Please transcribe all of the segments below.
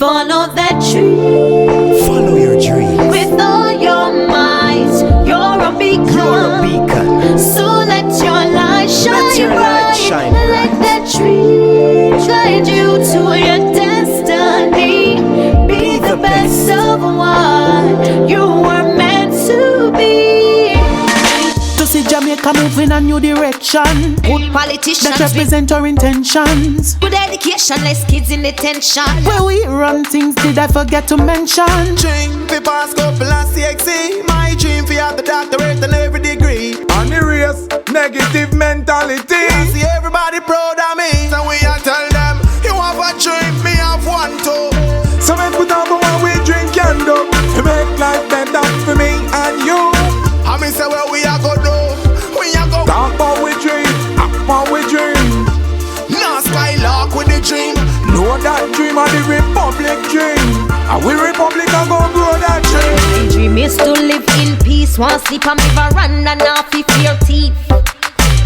Follow that dream. Follow your dreams. With all your might, you're a beacon. You're a beacon. So let your light shine Let your light bright. shine Let bright. that dream guide you to your destiny. Be the best of what you were meant to be. To see Jamaica move in a new direction. Good politicians that represent our intentions. good education, less kids in detention. Where we run things, did I forget to mention? Dream fi pass couple and CXC. My dream fi have the doctorate and every degree. On the race, negative mentality. I see everybody proud of me. So we a tell them, you have a dream, me have one too. So we put on one we drink and up to make life better for me and you. I mean say where we a go do, we a go Talk about we dream, act about we dream. now skylark with the dream. Know that dream of the republic dream. And we republic are gonna grow that dream. My dream is to live in peace. Want sleep on my veranda, now fi fear teeth.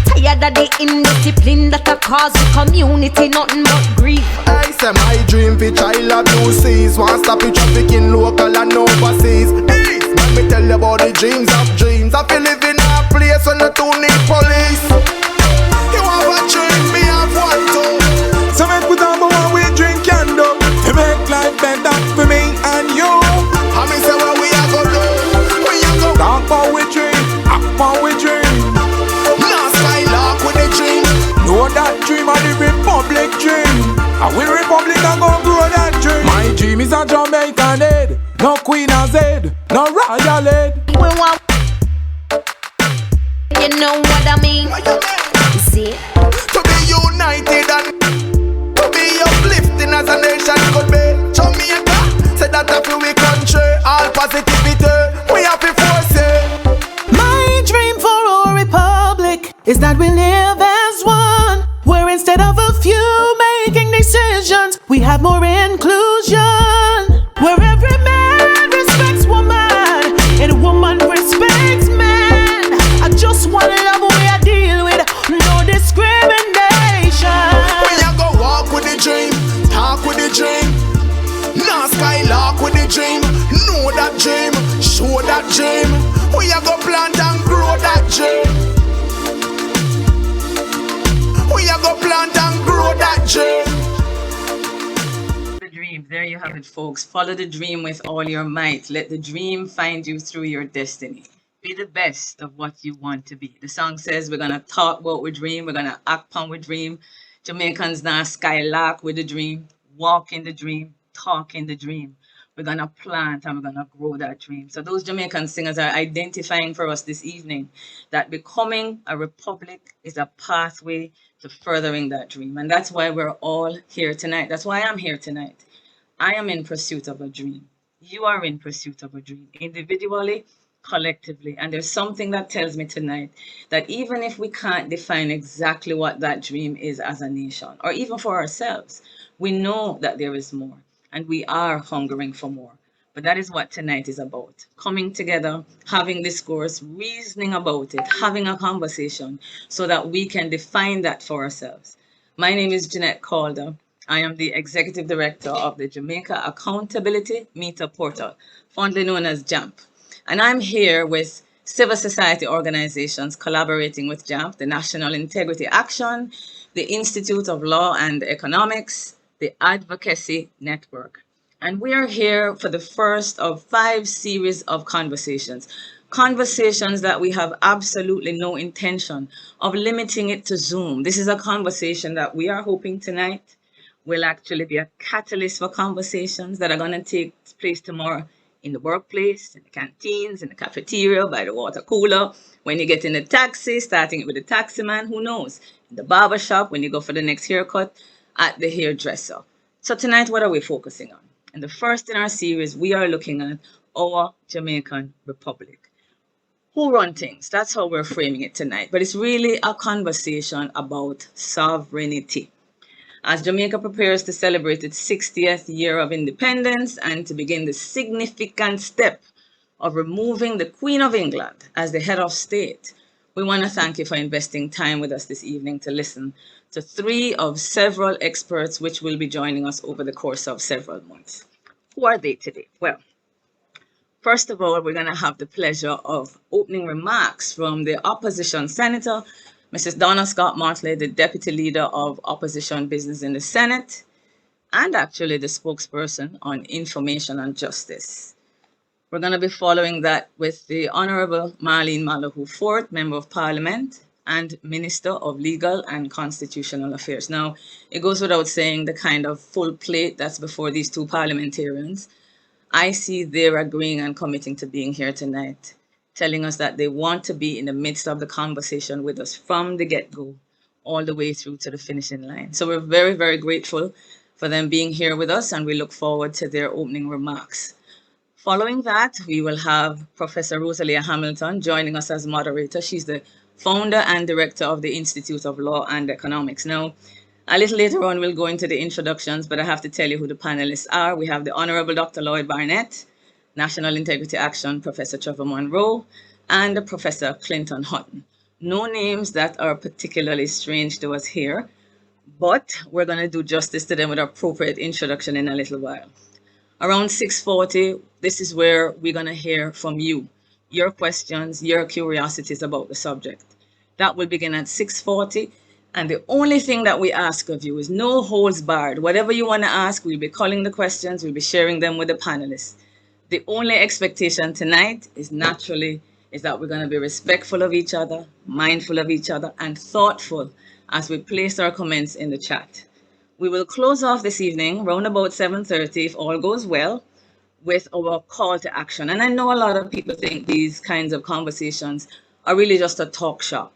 Tired of the indiscipline that a cause the community nothing but grief. I say my dream fi child abuses. Want stop the trafficking local and overseas. Let me tell you about the dreams of dreams. I feel live in a place when the two need police. You have a dream, me have one too. So we put on one we drink and up to make life better for me and you. I mean say where we a go do, we a go Talk about we dream, act about we dream. now skylark with the dream. Know that dream of the republic dream. And we republic are gonna grow that dream. My dream is a Jamaican head, no Queen as head, no royal head. We want, you know what I mean? What you mean? You see? To be united and to be uplifting as a nation could be. Jamaica, say that I feel we country. All positivity, we have to force it. My dream for our republic is that we live as one, where instead of a few making decisions, we have more inclusion, where every man respects woman and woman respects man. I just want love we I deal with, no discrimination. We a go walk with the dream, talk with the dream. Now skylark with the dream, know that dream, show that dream. We a go plant and grow that dream. We a go plant and grow that dream. The dream. There you have it, folks. Follow the dream with all your might. Let the dream find you through your destiny. Be the best of what you want to be. The song says we're gonna talk about we dream, we're gonna act on we dream. Jamaicans now skylark with the dream, walk in the dream, talk in the dream. We're gonna plant and we're gonna grow that dream. So those Jamaican singers are identifying for us this evening that becoming a republic is a pathway to furthering that dream. And that's why we're all here tonight. That's why I'm here tonight. I am in pursuit of a dream. You are in pursuit of a dream, individually, collectively. And there's something that tells me tonight that even if we can't define exactly what that dream is as a nation, or even for ourselves, we know that there is more and we are hungering for more. But that is what tonight is about. Coming together, having discourse, reasoning about it, having a conversation so that we can define that for ourselves. My name is Jeanette Calder. I am the Executive Director of the Jamaica Accountability Meter Portal, fondly known as JAMP. And I'm here with civil society organizations collaborating with JAMP, the National Integrity Action, the Institute of Law and Economics, the Advocacy Network. And we are here for the first of 5 series of conversations. Conversations that we have absolutely no intention of limiting it to Zoom. This is a conversation that we are hoping tonight will actually be a catalyst for conversations that are going to take place tomorrow in the workplace, in the canteens, in the cafeteria, by the water cooler, when you get in the taxi, starting it with the taxi man, who knows, in the barber shop, when you go for the next haircut, at the hairdresser. So tonight, what are we focusing on? And the first in our series, we are looking at our Jamaican Republic. Who run things? That's how we're framing it tonight. But it's really a conversation about sovereignty. As Jamaica prepares to celebrate its 60th year of independence and to begin the significant step of removing the Queen of England as the head of state, We want to thank you for investing time with us this evening to listen to 3 of several experts which will be joining us over the course of several months. Who are they today? Well, first of all, we're going to have the pleasure of opening remarks from the opposition senator, Mrs. Donna Scott Martley, the deputy leader of opposition business in the Senate, and actually the spokesperson on information and justice. We're going to be following that with the Honorable Marlene Malahoo Fort, Member of Parliament and Minister of Legal and Constitutional Affairs. Now, it goes without saying the kind of full plate that's before these 2 parliamentarians. I see they're agreeing and committing to being here tonight, telling us that they want to be in the midst of the conversation with us from the get-go, all the way through to the finishing line. So we're very, very grateful for them being here with us, and we look forward to their opening remarks. Following that, we will have Professor Rosalia Hamilton joining us as moderator. She's the founder and director of the Institute of Law and Economics. Now, a little later on, we'll go into the introductions, but I have to tell you who the panelists are. We have the Honorable Dr. Lloyd Barnett, National Integrity Action, Professor Trevor Monroe, and Professor Clinton Hutton. No names that are particularly strange to us here, but we're going to do justice to them with appropriate introduction in a little while. Around 6:40, this is where we're going to hear from you, your questions, your curiosities about the subject. That will begin at 6:40. And the only thing that we ask of you is no holds barred. Whatever you want to ask, we'll be calling the questions, we'll be sharing them with the panelists. The only expectation tonight is that we're going to be respectful of each other, mindful of each other, and thoughtful as we place our comments in the chat. We will close off this evening around about 7:30, if all goes well, with our call to action. And I know a lot of people think these kinds of conversations are really just a talk shop.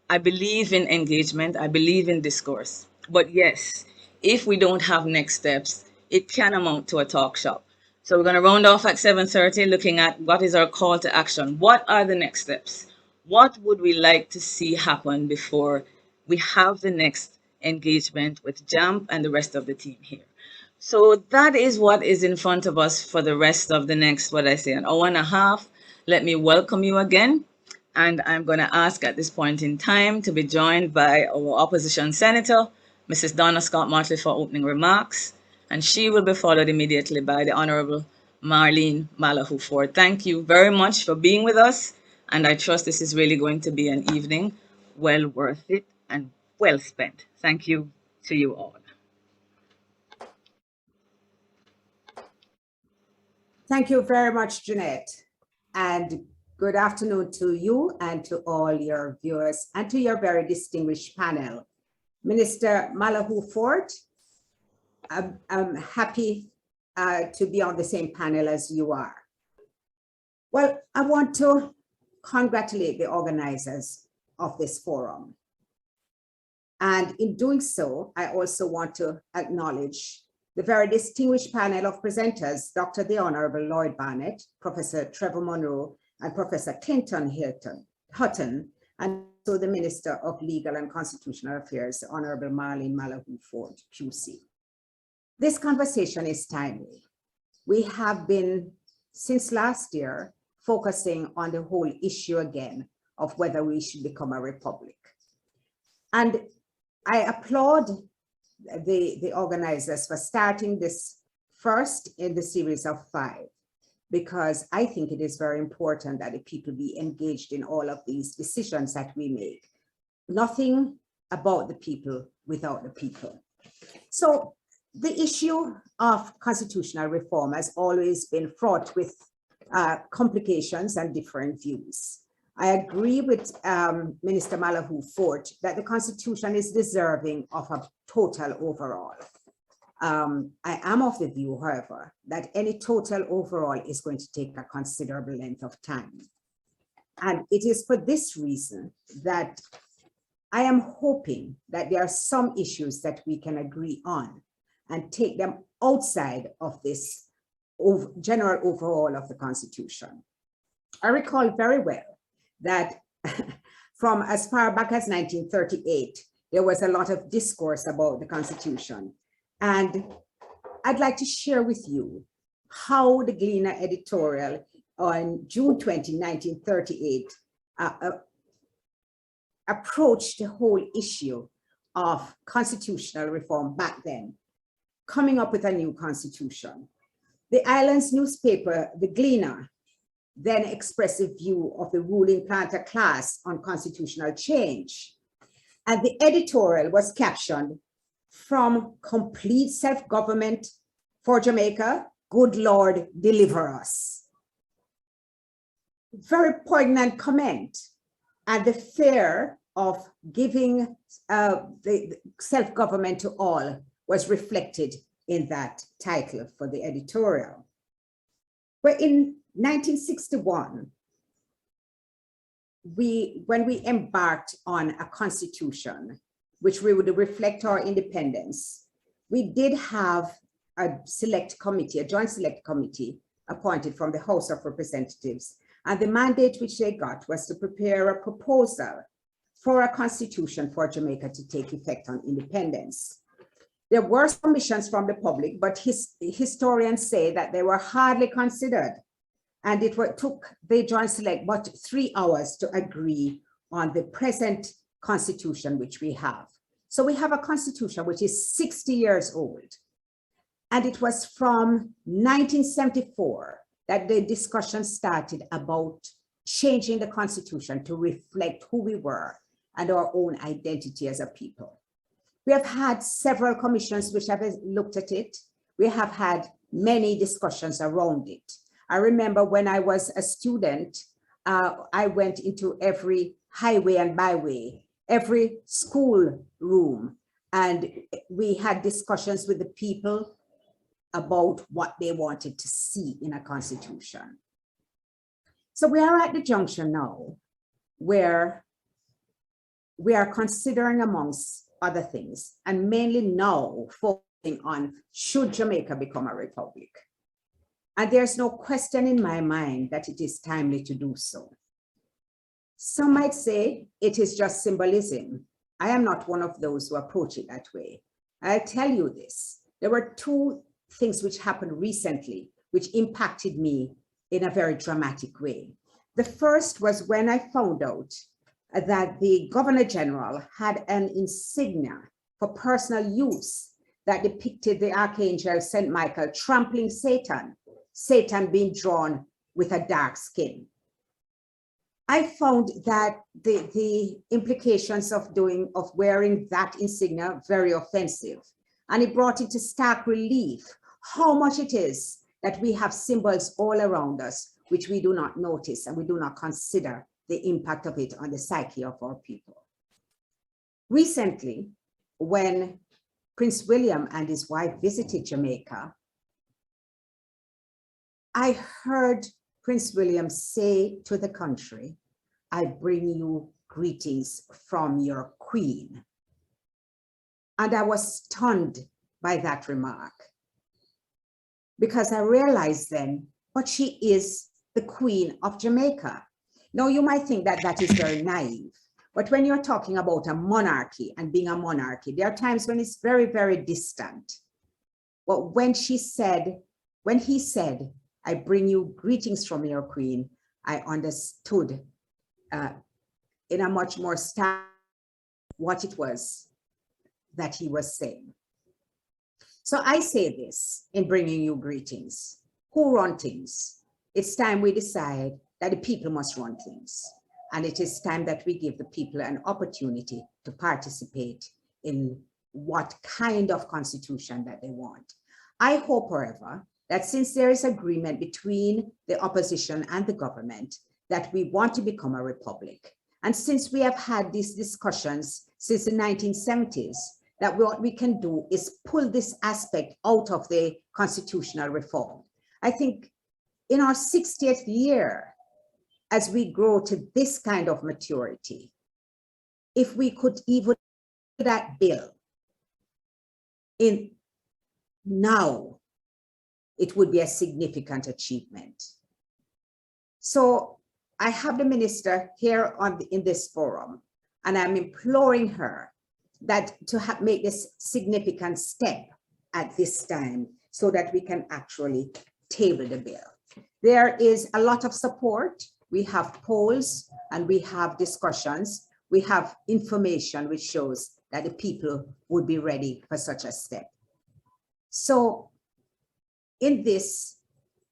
I believe in engagement, I believe in discourse. But yes, if we don't have next steps, it can amount to a talk shop. So we're going to round off at 7:30 looking at what is our call to action. What are the next steps? What would we like to see happen before we have the next engagement with JAMP and the rest of the team here? So that is what is in front of us for the rest of the next, an hour and a half. Let me welcome you again. And I'm going to ask at this point in time to be joined by our opposition senator, Mrs. Donna Scott Martley, for opening remarks. And she will be followed immediately by the Honorable Marlene Malahoo Fort. Thank you very much for being with us. And I trust this is really going to be an evening well worth it and well spent. Thank you to you all. Thank you very much, Jeanette. And good afternoon to you and to all your viewers and to your very distinguished panel. Minister Malahoo Fort, I'm happy to be on the same panel as you are. Well, I want to congratulate the organizers of this forum. And in doing so, I also want to acknowledge the very distinguished panel of presenters, Dr. the Honorable Lloyd Barnett, Professor Trevor Monroe, and Professor Clinton Hutton, and also the Minister of Legal and Constitutional Affairs, Honorable Marlene Malahoo Fort, QC. This conversation is timely. We have been, since last year, focusing on the whole issue again of whether we should become a republic. And I applaud the organizers for starting this first in the series of 5, because I think it is very important that the people be engaged in all of these decisions that we make. Nothing about the people without the people. So the issue of constitutional reform has always been fraught with complications and different views. I agree with Minister Malahoo Fort that the Constitution is deserving of a total overhaul. I am of the view, however, that any total overhaul is going to take a considerable length of time. And it is for this reason that I am hoping that there are some issues that we can agree on and take them outside of this general overhaul of the Constitution. I recall very well that from as far back as 1938, there was a lot of discourse about the Constitution. And I'd like to share with you how the Gleaner editorial on June 20, 1938 approached the whole issue of constitutional reform back then, coming up with a new constitution. The island's newspaper, The Gleaner, then expressed a view of the ruling planter class on constitutional change. And the editorial was captioned, "From complete self-government for Jamaica, good Lord, deliver us." Very poignant comment. And the fear of giving the self-government to all was reflected in that title for the editorial. But in 1961, when we embarked on a constitution, which we would reflect our independence, we did have a select committee, a joint select committee appointed from the House of Representatives. And the mandate which they got was to prepare a proposal for a constitution for Jamaica to take effect on independence. There were submissions from the public, but historians say that they were hardly considered. And it took the joint select but 3 hours to agree on the present constitution which we have. So we have a constitution which is 60 years old. And it was from 1974 that the discussion started about changing the constitution to reflect who we were and our own identity as a people. We have had several commissions which have looked at it. We have had many discussions around it. I remember when I was a student, I went into every highway and byway, every school room, and we had discussions with the people about what they wanted to see in a constitution. So we are at the junction now where we are considering, amongst other things, and mainly now focusing on, should Jamaica become a republic? And there's no question in my mind that it is timely to do so. Some might say it is just symbolism. I am not one of those who approach it that way. I'll tell you this. There were 2 things which happened recently which impacted me in a very dramatic way. The first was when I found out that the Governor General had an insignia for personal use that depicted the Archangel St. Michael trampling Satan, Satan being drawn with a dark skin. I found that the implications of wearing that insignia very offensive. And it brought into stark relief how much it is that we have symbols all around us, which we do not notice and we do not consider the impact of it on the psyche of our people. Recently, when Prince William and his wife visited Jamaica, I heard Prince William say to the country, "I bring you greetings from your queen." And I was stunned by that remark, because I realized then, but she is the Queen of Jamaica. Now, you might think that that is very naive, but when you're talking about a monarchy and being a monarchy, there are times when it's very, very distant. But when he said, "I bring you greetings from your queen," I understood in a much more stark what it was that he was saying. So I say this in bringing you greetings. Who run things? It's time we decide that the people must run things. And it is time that we give the people an opportunity to participate in what kind of constitution that they want. I hope, however, that since there is agreement between the opposition and the government that we want to become a republic, and since we have had these discussions since the 1970s, that what we can do is pull this aspect out of the constitutional reform. I think in our 60th year, as we grow to this kind of maturity, if we could even do that bill in now, it would be a significant achievement. So I have the minister here in this forum, and I'm imploring her that to make this significant step at this time so that we can actually table the bill. There is a lot of support. We have polls and we have discussions. we have information which shows that the people would be ready for such a step. So in this,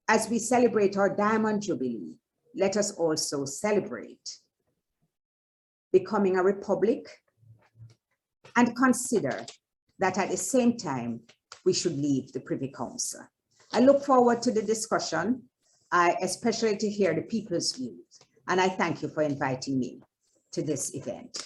as we celebrate our Diamond Jubilee, let us also celebrate becoming a republic and consider that at the same time, we should leave the Privy Council. I look forward to the discussion, especially to hear the people's views, and I thank you for inviting me to this event.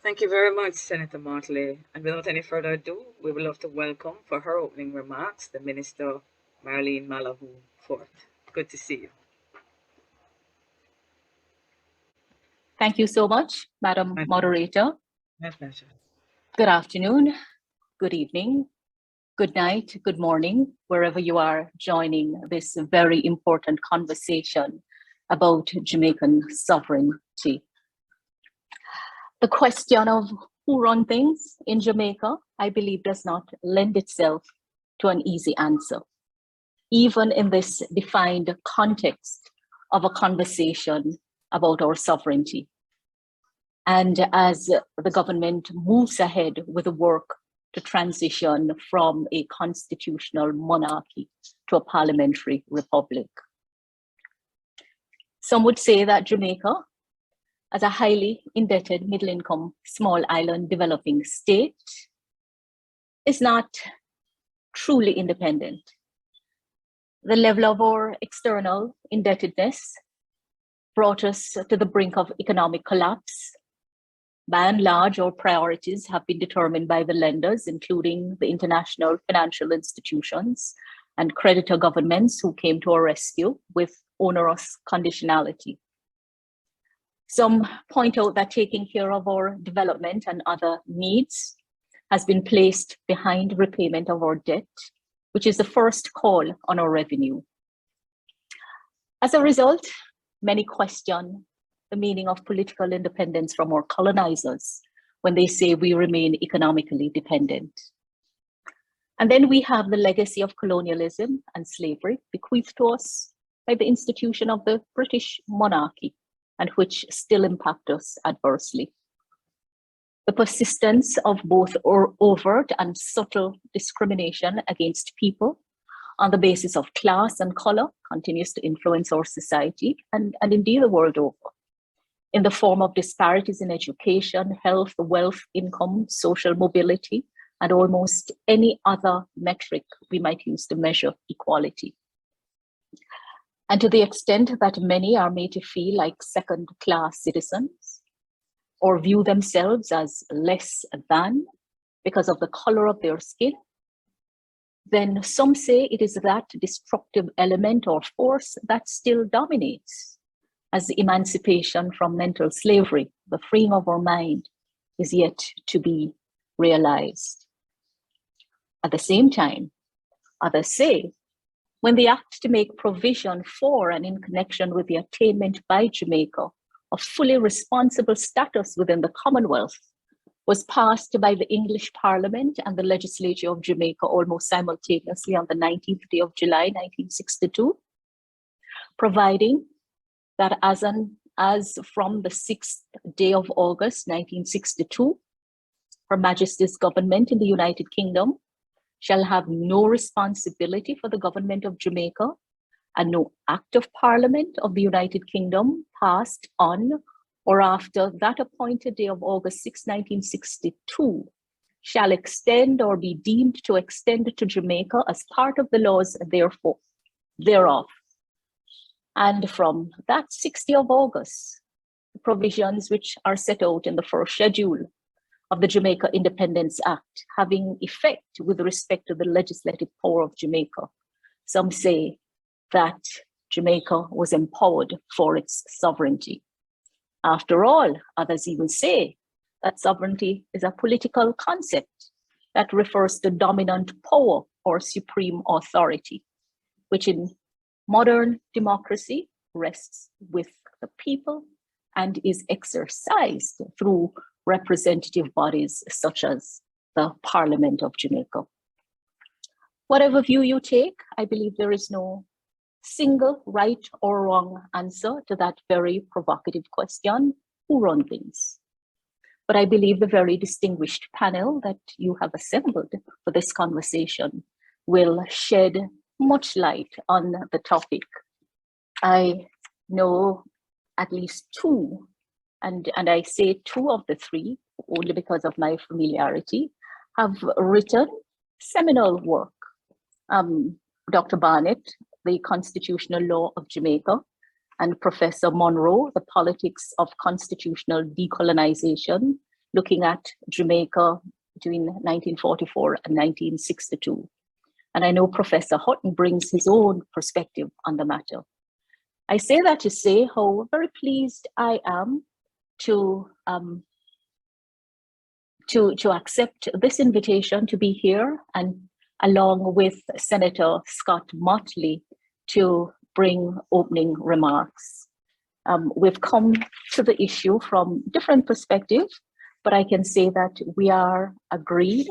Thank you very much, Senator Martley. And without any further ado, we would love to welcome for her opening remarks, the Minister Marlene Malahoo Forth. Good to see you. Thank you so much, Madam Moderator. My pleasure. Good afternoon, good evening, good night, good morning, wherever you are joining this very important conversation about Jamaican sovereignty. The question of who runs things in Jamaica, I believe, does not lend itself to an easy answer, even in this defined context of a conversation about our sovereignty. And as the government moves ahead with the work to transition from a constitutional monarchy to a parliamentary republic. Some would say that Jamaica, as a highly indebted middle-income small island developing state, is not truly independent. The level of our external indebtedness brought us to the brink of economic collapse. By and large, our priorities have been determined by the lenders, including the international financial institutions and creditor governments who came to our rescue with onerous conditionality. Some point out that taking care of our development and other needs has been placed behind repayment of our debt, which is the first call on our revenue. As a result, many question the meaning of political independence from our colonizers when they say we remain economically dependent. And then we have the legacy of colonialism and slavery bequeathed to us by the institution of the British monarchy, and which still impact us adversely. The persistence of both overt and subtle discrimination against people on the basis of class and color continues to influence our society and indeed the world over, in the form of disparities in education, health, wealth, income, social mobility, and almost any other metric we might use to measure equality. And to the extent that many are made to feel like second-class citizens or view themselves as less than because of the color of their skin, then some say it is that destructive element or force that still dominates, as the emancipation from mental slavery, the freeing of our mind, is yet to be realized. At the same time, others say, when the act to make provision for and in connection with the attainment by Jamaica of fully responsible status within the Commonwealth was passed by the English Parliament and the legislature of Jamaica almost simultaneously on the 19th day of July, 1962, providing that as from the 6th day of August, 1962, Her Majesty's government in the United Kingdom shall have no responsibility for the government of Jamaica, and no act of Parliament of the United Kingdom passed on or after that appointed day of August 6, 1962, shall extend or be deemed to extend to Jamaica as part of the laws thereof. And from that 6th day of August, the provisions which are set out in the first schedule of the Jamaica Independence Act having effect with respect to the legislative power of Jamaica. Some say that Jamaica was empowered for its sovereignty. After all, others even say that sovereignty is a political concept that refers to dominant power or supreme authority, which in modern democracy rests with the people and is exercised through representative bodies such as the Parliament of Jamaica. Whatever view you take, I believe there is no single right or wrong answer to that very provocative question, who run things? But I believe the very distinguished panel that you have assembled for this conversation will shed much light on the topic. I know at least two, and I say two of the three only because of my familiarity, have written seminal work. Dr. Barnett, The Constitutional Law of Jamaica, and Professor Monroe, The Politics of Constitutional Decolonization, looking at Jamaica between 1944 and 1962. And I know Professor Hutton brings his own perspective on the matter. I say that to say how very pleased I am to accept this invitation to be here, and along with Senator Scott Motley to bring opening remarks. We've come to the issue from different perspectives, but I can say that we are agreed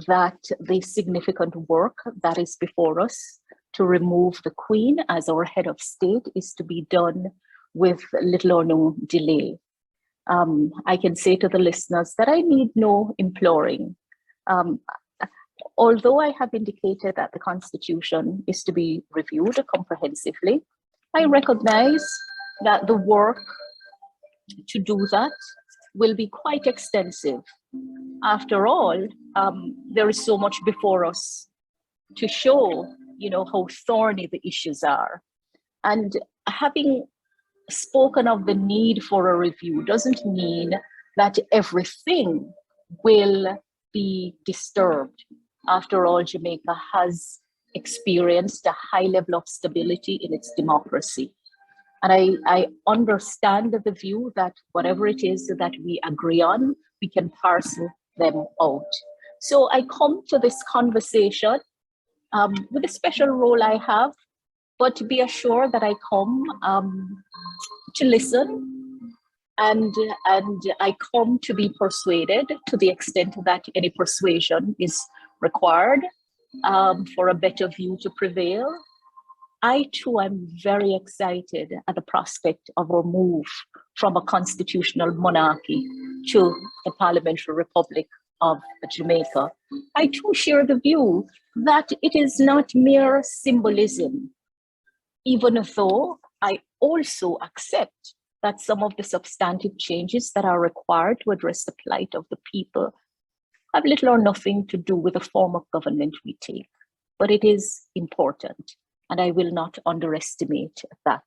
that the significant work that is before us to remove the Queen as our head of state is to be done with little or no delay. I can say to the listeners that I need no imploring. Although I have indicated that the Constitution is to be reviewed comprehensively, I recognize that the work to do that will be quite extensive. After all, there is so much before us to show, how thorny the issues are. And having spoken of the need for a review doesn't mean that everything will be disturbed. After all, Jamaica has experienced a high level of stability in its democracy. And I understand the view that whatever it is that we agree on, we can parcel them out. So I come to this conversation with a special role I have, but to be assured that I come to listen, and I come to be persuaded to the extent that any persuasion is required for a better view to prevail. I too am very excited at the prospect of our move from a constitutional monarchy to the parliamentary republic of Jamaica. I too share the view that it is not mere symbolism, even though I also accept that some of the substantive changes that are required to address the plight of the people have little or nothing to do with the form of government we take. But it is important, and I will not underestimate that.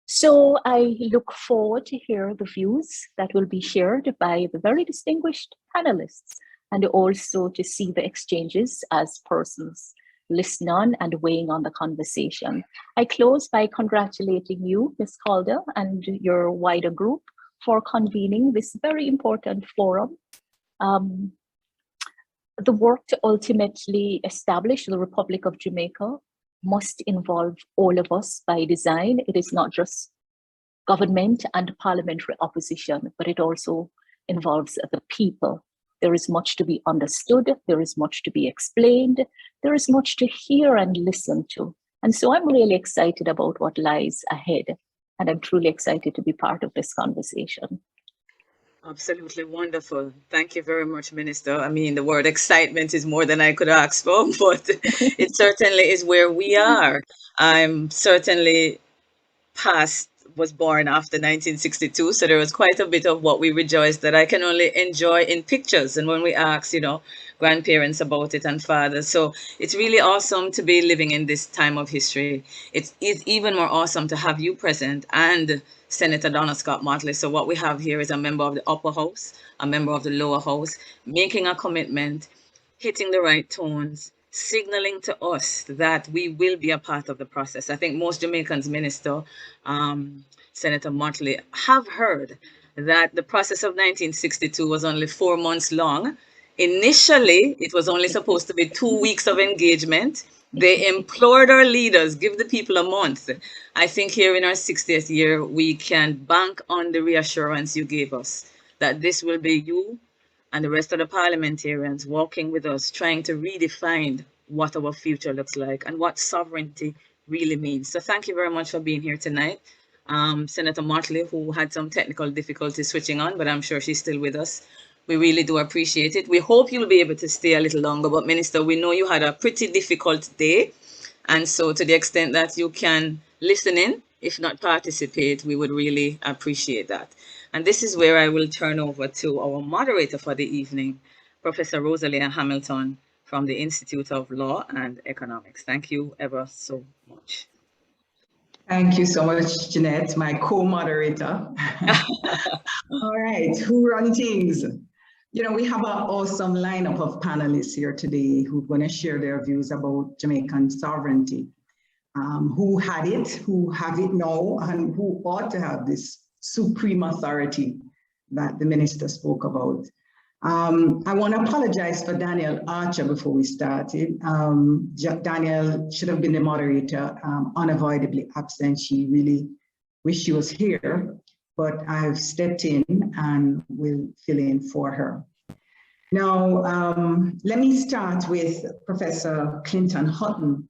So I look forward to hear the views that will be shared by the very distinguished panelists, and also to see the exchanges as persons listening on and weighing on the conversation. I close by congratulating you, Ms. Calder, and your wider group for convening this very important forum. The work to ultimately establish the Republic of Jamaica must involve all of us by design. It is not just government and parliamentary opposition, but it also involves the people. There is much to be understood, there is much to be explained, there is much to hear and listen to. And so I'm really excited about what lies ahead, and I'm truly excited to be part of this conversation. Absolutely wonderful. Thank you very much, Minister. I mean, the word excitement is more than I could ask for, but it certainly is where we are. I'm certainly was born after 1962, so there was quite a bit of what we rejoiced that I can only enjoy in pictures and when we ask, grandparents about it and fathers. So it's really awesome to be living in this time of history. It's even more awesome to have you present and Senator Donna Scott Motley. So what we have here is a member of the upper house, a member of the lower house, making a commitment, hitting the right tones, signaling to us that we will be a part of the process. I think most Jamaicans, Minister, Senator Motley, have heard that the process of 1962 was only 4 months long. Initially, it was only supposed to be 2 weeks of engagement. They implored our leaders, give the people a month. I think here in our 60th year, we can bank on the reassurance you gave us that this will be you and the rest of the parliamentarians working with us, trying to redefine what our future looks like and what sovereignty really means. So thank you very much for being here tonight. Senator Motley, who had some technical difficulties switching on, but I'm sure she's still with us. We really do appreciate it. We hope you'll be able to stay a little longer, but Minister, we know you had a pretty difficult day. And so to the extent that you can listen in, if not participate, we would really appreciate that. And this is where I will turn over to our moderator for the evening, Professor Rosalia Hamilton from the Institute of Law and Economics. Thank you ever so much. Thank you so much, Jeanette, my co-moderator. All right, who run things? You know, we have an awesome lineup of panelists here today who are going to share their views about Jamaican sovereignty. Who had it, who have it now, and who ought to have this supreme authority that the minister spoke about. I want to apologize for Daniel Archer before we started. Daniel should have been the moderator, unavoidably absent. She really wish she was here, but I've stepped in and will fill in for her. Now, let me start with Professor Clinton Hutton,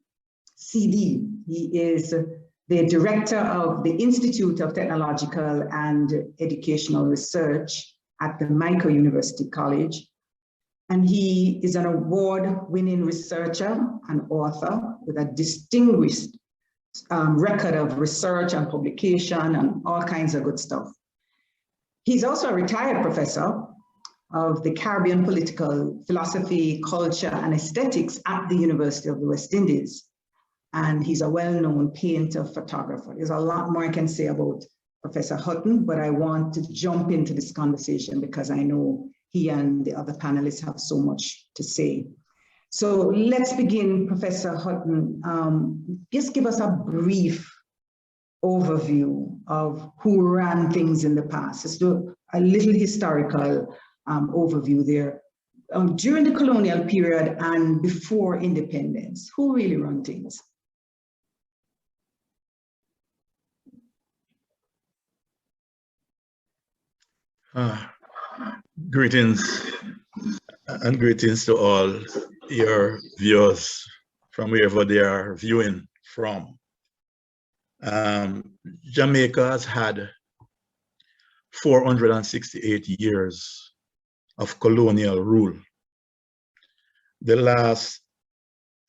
CD. He is the director of the Institute of Technological and Educational Research at the Micro University College. And he is an award-winning researcher and author with a distinguished record of research and publication and all kinds of good stuff. He's also a retired professor of the Caribbean political philosophy, culture, and aesthetics at the University of the West Indies. And he's a well-known painter, photographer. There's a lot more I can say about Professor Hutton, but I want to jump into this conversation because I know he and the other panelists have so much to say. So let's begin, Professor Hutton. Just give us a brief overview of who ran things in the past. Just do a little historical overview there. During the colonial period and before independence, who really ran things? Greetings and greetings to all your viewers from wherever they are viewing from. Jamaica has had 468 years of colonial rule. The last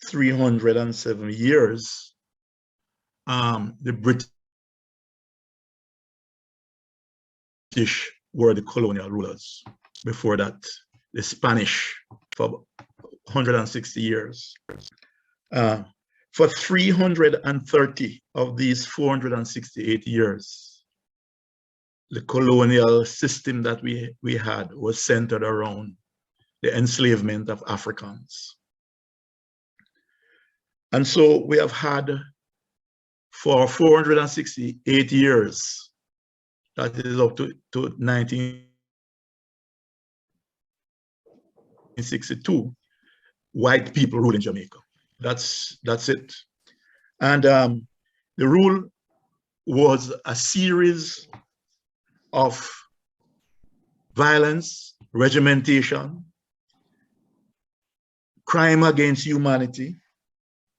307 years, the British were the colonial rulers. Before that, the Spanish for 160 years. For 330 of these 468 years, the colonial system that we had was centered around the enslavement of Africans. And so we have had for 468 years, that is up to 1962, white people ruling Jamaica. That's it. And the rule was a series of violence, regimentation, crime against humanity,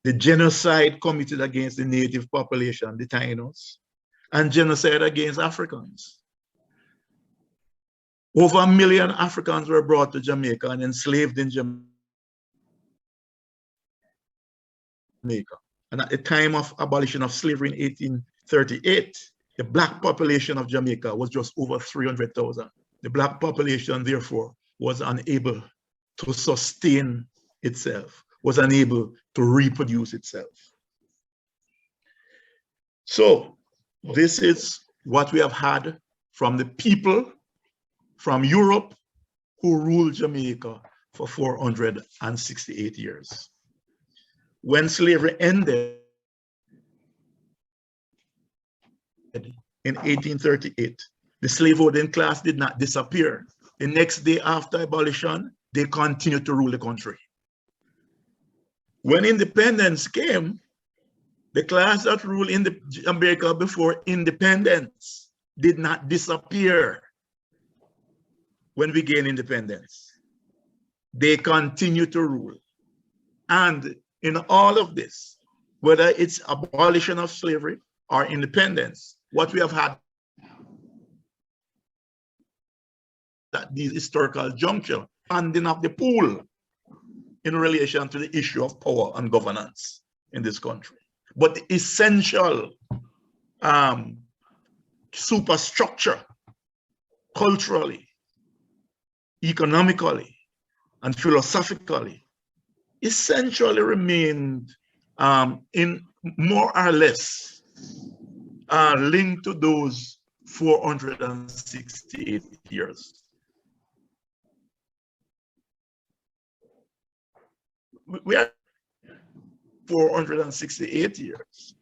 the genocide committed against the native population, the Tainos, and genocide against Africans. Over 1 million Africans were brought to Jamaica and enslaved in Jamaica. And at the time of abolition of slavery in 1838, the Black population of Jamaica was just over 300,000. The Black population, therefore, was unable to sustain itself, was unable to reproduce itself. So, this is what we have had from the people from Europe who ruled Jamaica for 468 years. When slavery ended in 1838, the slaveholding class did not disappear. The next day after abolition, they continued to rule the country. When independence came, the class that ruled in Jamaica before independence did not disappear when we gained independence. They continue to rule. And in all of this, whether it's abolition of slavery or independence, what we have had at these historical juncture, handing up the pool in relation to the issue of power and governance in this country. But the essential superstructure, culturally, economically, and philosophically, essentially remained in more or less linked to those 468 years. We are 468 years.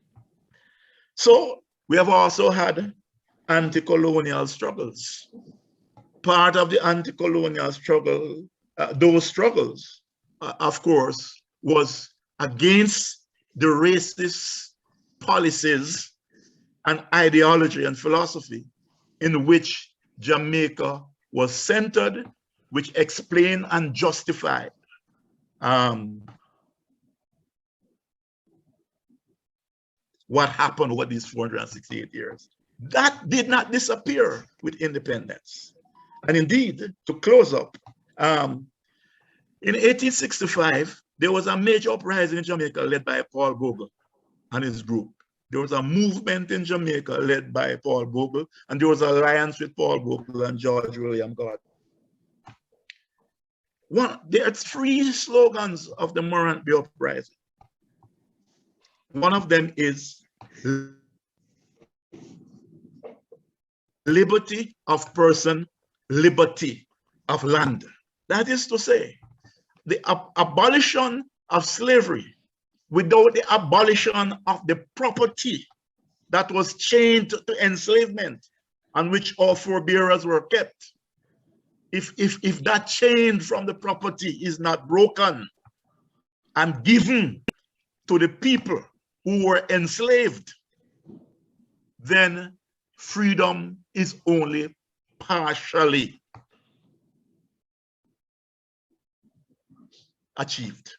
So we have also had anti-colonial struggles. Part of the anti-colonial struggle, those struggles, of course, was against the racist policies and ideology and philosophy in which Jamaica was centered, which explained and justified what happened over these 468 years. That did not disappear with independence. And indeed, to close up, in 1865, there was a major uprising in Jamaica led by Paul Bogle and his group. There was a movement in Jamaica led by Paul Bogle, and there was an alliance with Paul Bogle and George William Gordon. There are three slogans of the Morant Bay Uprising. One of them is liberty of person, liberty of land. That is to say, the abolition of slavery without the abolition of the property that was chained to enslavement on which our forebearers were kept. If that chain from the property is not broken and given to the people who were enslaved, then freedom is only partially achieved.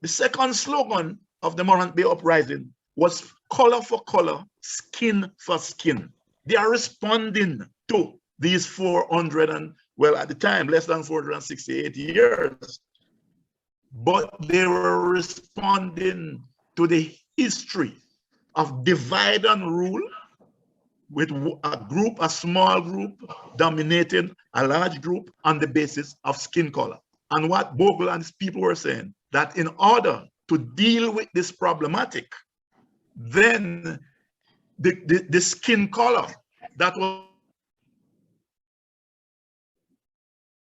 The second slogan of the Morant Bay Uprising was color for color, skin for skin. They are responding to these 400 and, well, at the time, less than 468 years, but they were responding to the history of divide and rule, with a small group dominating a large group on the basis of skin color. And what Bogle and his people were saying, that in order to deal with this problematic, then the skin color that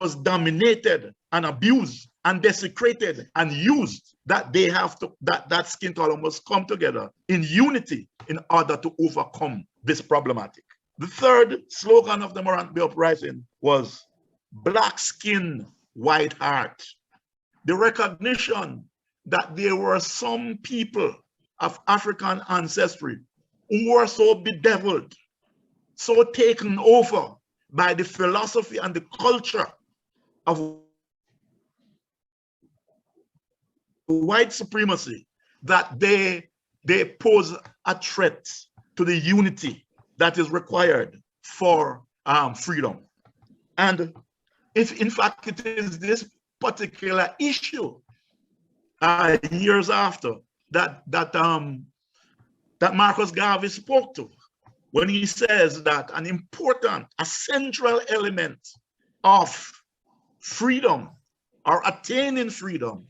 was dominated and abused and desecrated and used, that they have to, that skin color must come together in unity in order to overcome this problematic. The third slogan of the Morant Bay Uprising was black skin, white heart. The recognition that there were some people of African ancestry who were so bedeviled, so taken over by the philosophy and the culture of white supremacy, that they pose a threat to the unity that is required for freedom. And if in fact it is this particular issue years after that Marcus Garvey spoke to, when he says that an important, a central element of freedom or attaining freedom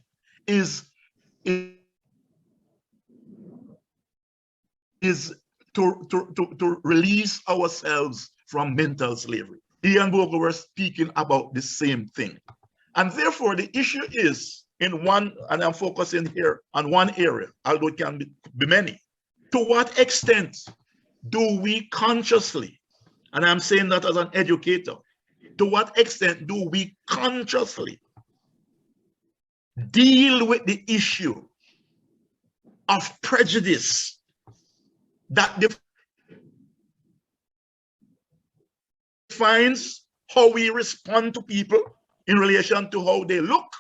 is to release ourselves from mental slavery. He and Bogle were speaking about the same thing. And therefore the issue is in one, and I'm focusing here on one area, although it can be many. To what extent do we consciously, and I'm saying that as an educator, to what extent do we consciously deal with the issue of prejudice that defines how we respond to people in relation to how they look?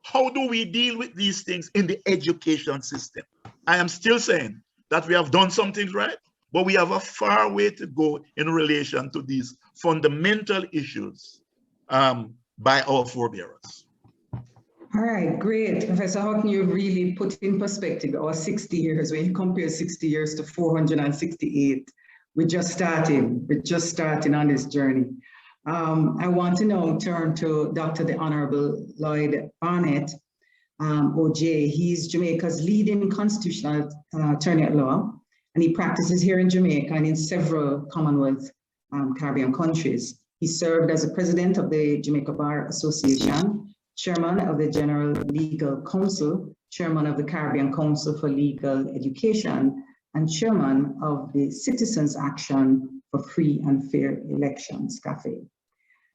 How do we deal with these things in the education system? I am still saying that we have done some things right, but we have a far way to go in relation to these fundamental issues by our forebearers. All right, great. Professor, how can you really put in perspective our 60 years when you compare 60 years to 468? We're just starting on this journey. I want to now turn to Dr. the Honorable Lloyd Barnett, OJ. He's Jamaica's leading constitutional attorney at law, and he practices here in Jamaica and in several Commonwealth Caribbean countries. He served as the president of the Jamaica Bar Association, chairman of the General Legal Council, chairman of the Caribbean Council for Legal Education, and chairman of the Citizens Action for Free and Fair Elections, CAFE.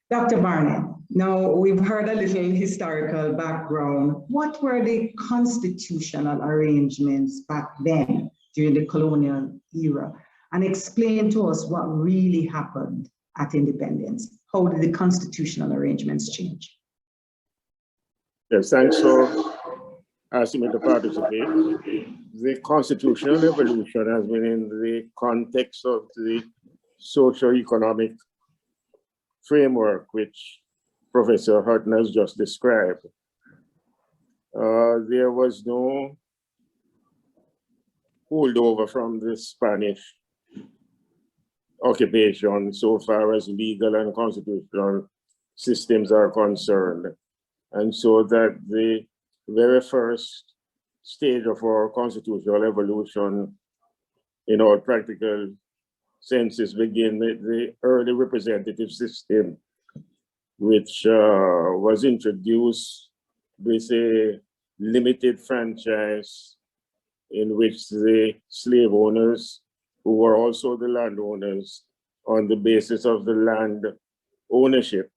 Dr. Barnett, now we've heard a little historical background. What were the constitutional arrangements back then during the colonial era? And explain to us what really happened at independence. How did the constitutional arrangements change? Yes, thanks for asking me to participate. The constitutional evolution has been in the context of the socio-economic framework which Professor Hutton has just described. There was no holdover from the Spanish occupation so far as legal and constitutional systems are concerned. And so that the very first stage of our constitutional evolution in all practical senses begin with the early representative system, which was introduced with a limited franchise in which the slave owners, who were also the landowners on the basis of the land ownership,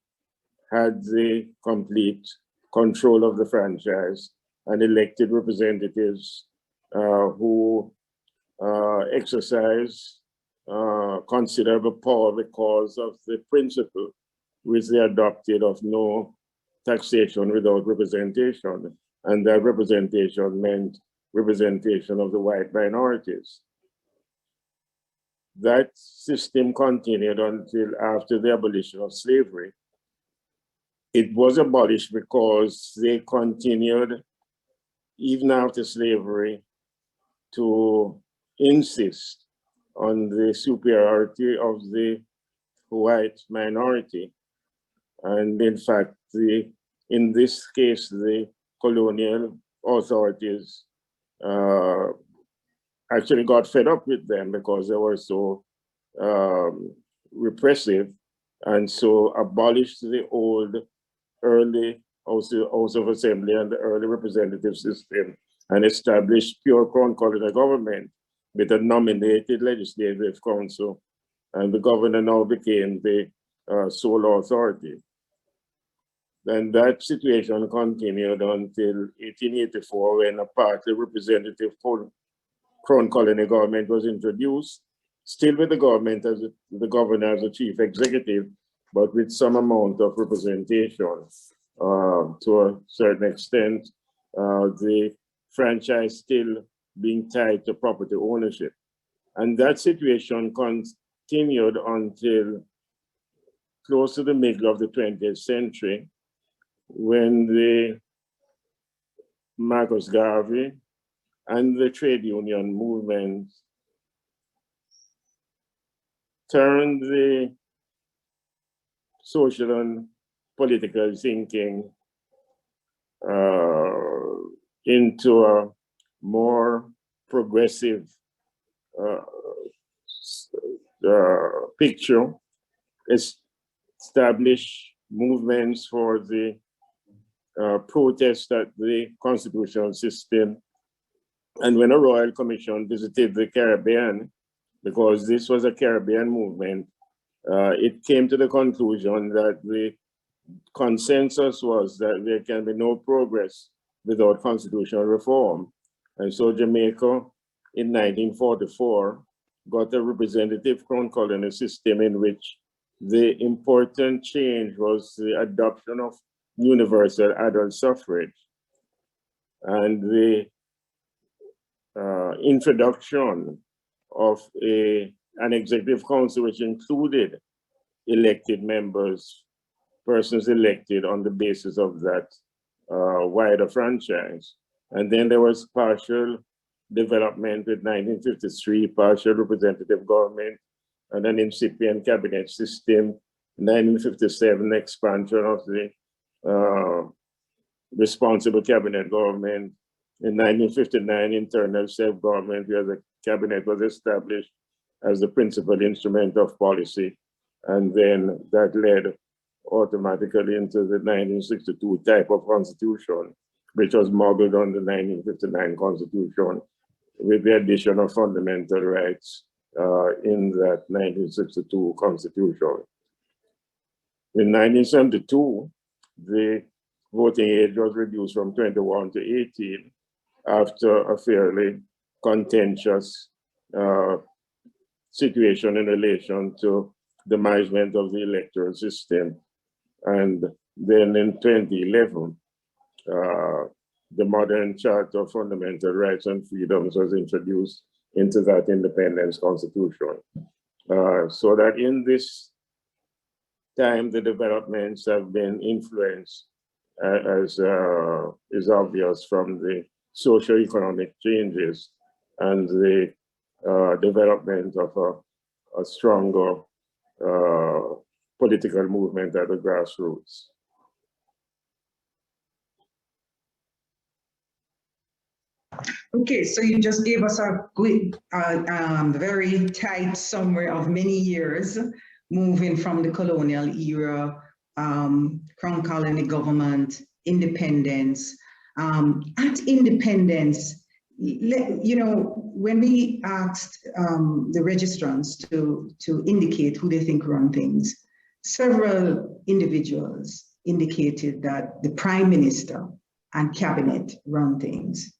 had the complete control of the franchise and elected representatives who exercise considerable power because of the principle which they adopted of no taxation without representation. And that representation meant representation of the white minorities. That system continued until after the abolition of slavery. It was abolished because they continued, even after slavery, to insist on the superiority of the white minority. And in fact, in this case, the colonial authorities actually got fed up with them because they were so repressive, and so abolished the old early House of Assembly and the early representative system and established pure crown colony government with a nominated legislative council, and the governor now became the sole authority. Then that situation continued until 1884, when a partly representative crown colony government was introduced, still with the government as the governor as the chief executive, but with some amount of representation. To a certain extent, the franchise still being tied to property ownership. And that situation continued until close to the middle of the 20th century, when the Marcus Garvey and the trade union movement turned the social and political thinking into a more progressive picture, establish movements for the protest at the constitutional system. And when a Royal Commission visited the Caribbean, because this was a Caribbean movement, it came to the conclusion that the consensus was that there can be no progress without constitutional reform. And so Jamaica in 1944 got a representative crown colony system in which the important change was the adoption of universal adult suffrage. And the introduction of an executive council which included elected members, persons elected on the basis of that wider franchise. And then there was partial development with 1953, partial representative government, and an incipient cabinet system. 1957, expansion of the responsible cabinet government. In 1959, internal self-government, where the cabinet was established as the principal instrument of policy. And then that led automatically into the 1962 type of constitution, which was modeled on the 1959 constitution, with the addition of fundamental rights in that 1962 constitution. In 1972, the voting age was reduced from 21 to 18 after a fairly contentious situation in relation to the management of the electoral system. And then in 2011, the modern Charter of Fundamental Rights and Freedoms was introduced into that independence constitution. So that in this time, the developments have been influenced, as is obvious, from the socio-economic changes and the development of a stronger political movement at the grassroots. Okay, so you just gave us a quick, very tight summary of many years moving from the colonial era, crown colony government, independence. At independence, you know, when we asked the registrants to indicate who they think run things, several individuals indicated that the Prime Minister and Cabinet run things.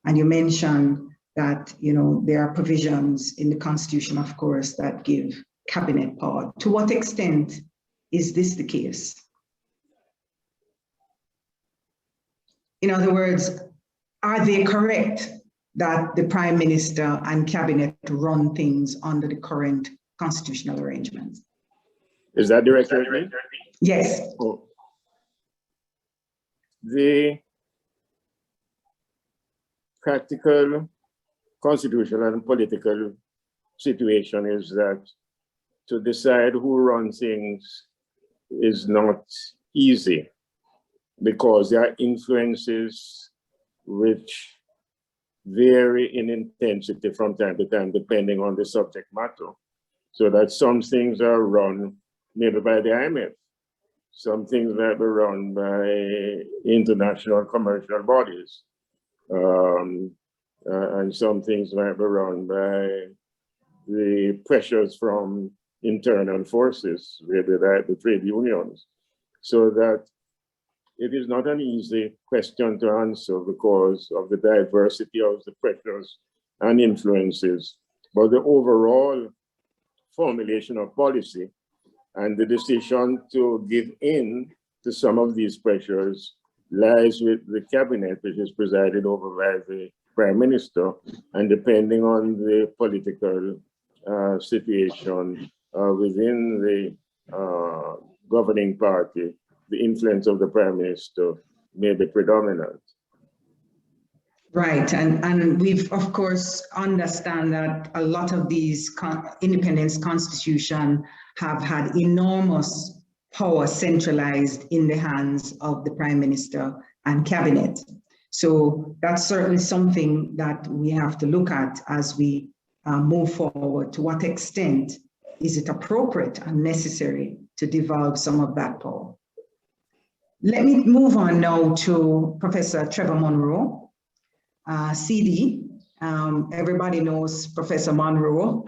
And you mentioned that, you know, there are provisions in the Constitution, of course, that give Cabinet power. To what extent is this the case? In other words, are they correct that the Prime Minister and Cabinet run things under the current constitutional arrangements? Is that direct? Yes. Oh. The practical constitutional and political situation is that to decide who runs things is not easy, because there are influences which vary in intensity from time to time, depending on the subject matter. So that some things are run maybe by the IMF, some things might be run by international commercial bodies, and some things might be run by the pressures from internal forces, maybe the trade unions. So that it is not an easy question to answer because of the diversity of the pressures and influences. But the overall formulation of policy and the decision to give in to some of these pressures lies with the cabinet, which is presided over by the Prime Minister, and depending on the political situation within the governing party, the influence of the Prime Minister may be predominant. Right, and we've of course understand that a lot of these independence constitution have had enormous power centralized in the hands of the Prime Minister and Cabinet. So that's certainly something that we have to look at as we move forward. To what extent is it appropriate and necessary to devolve some of that power? Let me move on now to Professor Trevor Monroe, CD. Everybody knows Professor Monroe.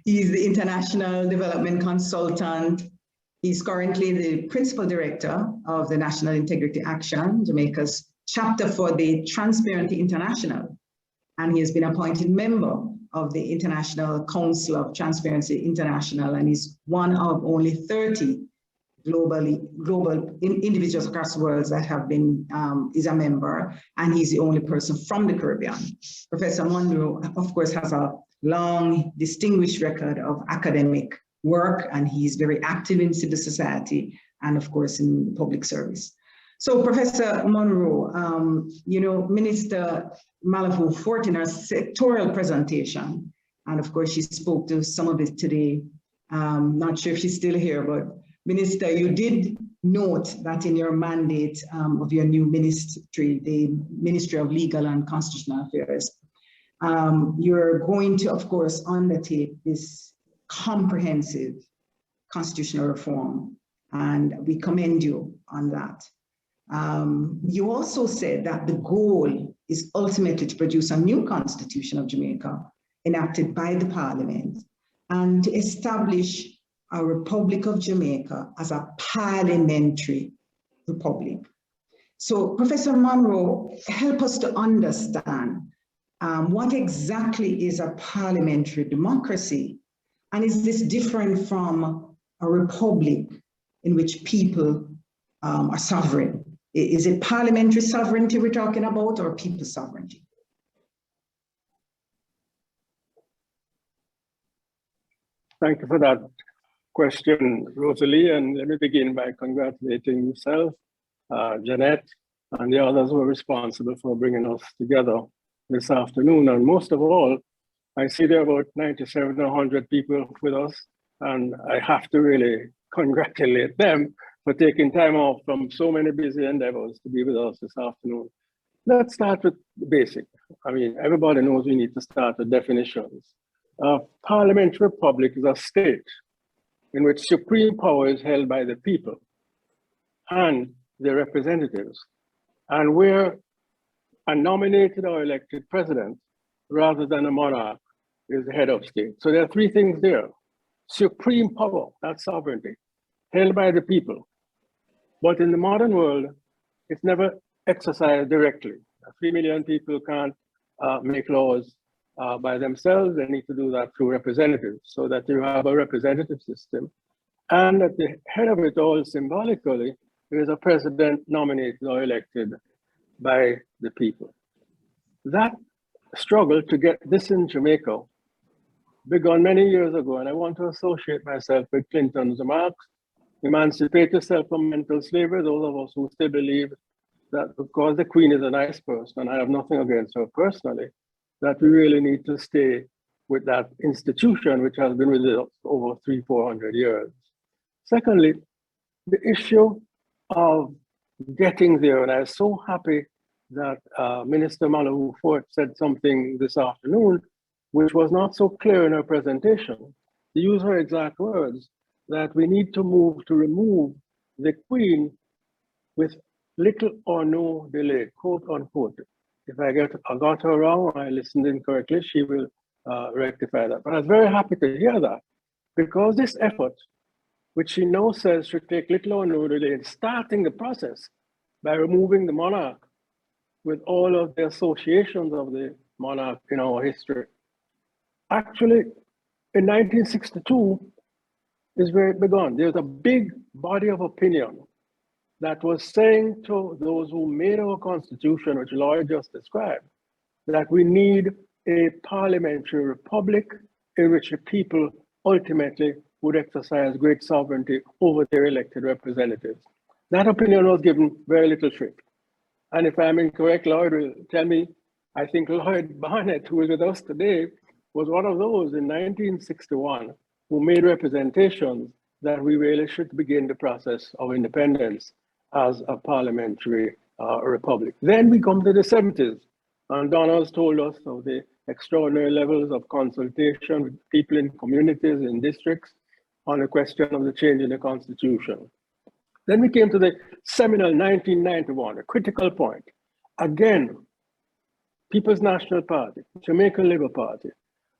He's the International Development Consultant. He's currently the Principal Director of the National Integrity Action, Jamaica's chapter for the Transparency International. And he has been appointed member of the International Council of Transparency International, and is one of only 30 global individuals across the world that have been, is a member, and he's the only person from the Caribbean. Professor Monroe, of course, has a long, distinguished record of academic work, and he's very active in civil society and, of course, in public service. So, Professor Monroe, you know, Minister Malahoo Fort in her sectoral presentation, and of course, she spoke to some of it today. Not sure if she's still here, but Minister, you did note that in your mandate of your new ministry, the Ministry of Legal and Constitutional Affairs, you're going to, of course, undertake this comprehensive constitutional reform, and we commend you on that. You also said that the goal is ultimately to produce a new constitution of Jamaica enacted by the Parliament and to establish a Republic of Jamaica as a parliamentary republic. So, Professor Monroe, help us to understand what exactly is a parliamentary democracy, and is this different from a republic in which people are sovereign? Is it parliamentary sovereignty we're talking about, or people sovereignty? Thank you for that question, Rosalie, and let me begin by congratulating yourself, Jeanette, and the others who are responsible for bringing us together this afternoon. And most of all, I see there are about 9,700 people with us, and I have to really congratulate them for taking time off from so many busy endeavors to be with us this afternoon. Let's start with the basic. I mean, everybody knows we need to start with definitions. A parliamentary republic is a state in which supreme power is held by the people and their representatives, and where a nominated or elected president, rather than a monarch, is the head of state. So there are three things there. Supreme power, that's sovereignty, held by the people. But in the modern world, it's never exercised directly. 3 million people can't make laws by themselves. They need to do that through representatives, so that you have a representative system. And at the head of it all, symbolically, there is a president nominated or elected by the people. That struggle to get this in Jamaica began many years ago, and I want to associate myself with Clinton's remarks: emancipate yourself from mental slavery. Those of us who still believe that because the Queen is a nice person, and I have nothing against her personally, that we really need to stay with that institution which has been with us over 300-400 years. Secondly, the issue of getting there, and I'm so happy that Minister Malahoo Fort said something this afternoon which was not so clear in her presentation. To use her exact words, that we need to move to remove the Queen with little or no delay, quote unquote. If I got her wrong or I listened incorrectly, she will rectify that. But I was very happy to hear that, because this effort, which she now says should take little or no delay in starting the process by removing the monarch with all of the associations of the monarch in our history. Actually, in 1962 is where it began. There's a big body of opinion that was saying to those who made our constitution, which Lloyd just described, that we need a parliamentary republic in which the people ultimately would exercise great sovereignty over their elected representatives. That opinion was given very little shrift. And if I'm incorrect, Lloyd will tell me, I think Lloyd Barnett, who is with us today, was one of those in 1961 who made representations that we really should begin the process of independence as a parliamentary republic. Then we come to the 70s, and Donald's told us of the extraordinary levels of consultation with people in communities, in districts, on the question of the change in the constitution. Then we came to the seminal 1991, a critical point. Again, People's National Party, Jamaican Labour Party,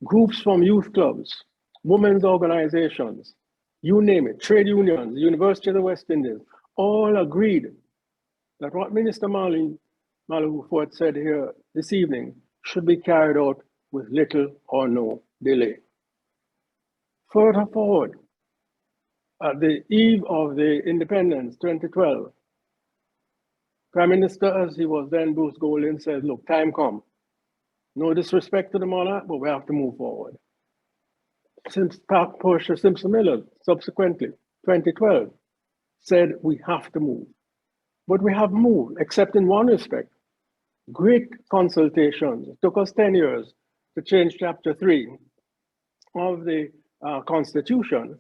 groups from youth clubs, women's organizations, you name it, trade unions, University of the West Indies, all agreed that what Minister Malahoo Fort said here this evening should be carried out with little or no delay. Further forward, at the eve of the independence, 2012, Prime Minister, as he was then, Bruce Golding, said, look, time come. No disrespect to the monarch, but we have to move forward. Since Portia Simpson Miller, subsequently, 2012, said we have to move. But we have moved, except in one respect. Great consultations. It took us 10 years to change Chapter 3 of the Constitution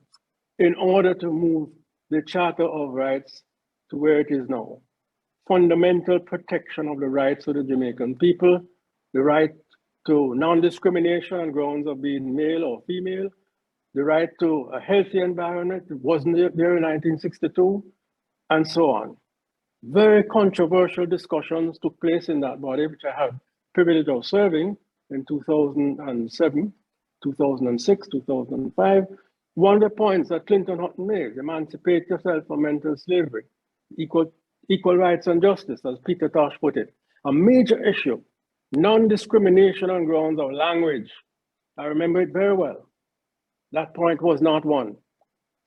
in order to move the Charter of Rights to where it is now. Fundamental protection of the rights of the Jamaican people, the right to non-discrimination on grounds of being male or female, the right to a healthy environment, it wasn't there in 1962, and so on. Very controversial discussions took place in that body, which I had the privilege of serving in 2007, 2006, 2005. One of the points that Clinton Hutton made, emancipate yourself from mental slavery, equal rights and justice, as Peter Tosh put it. A major issue, non-discrimination on grounds of language. I remember it very well. That point was not one.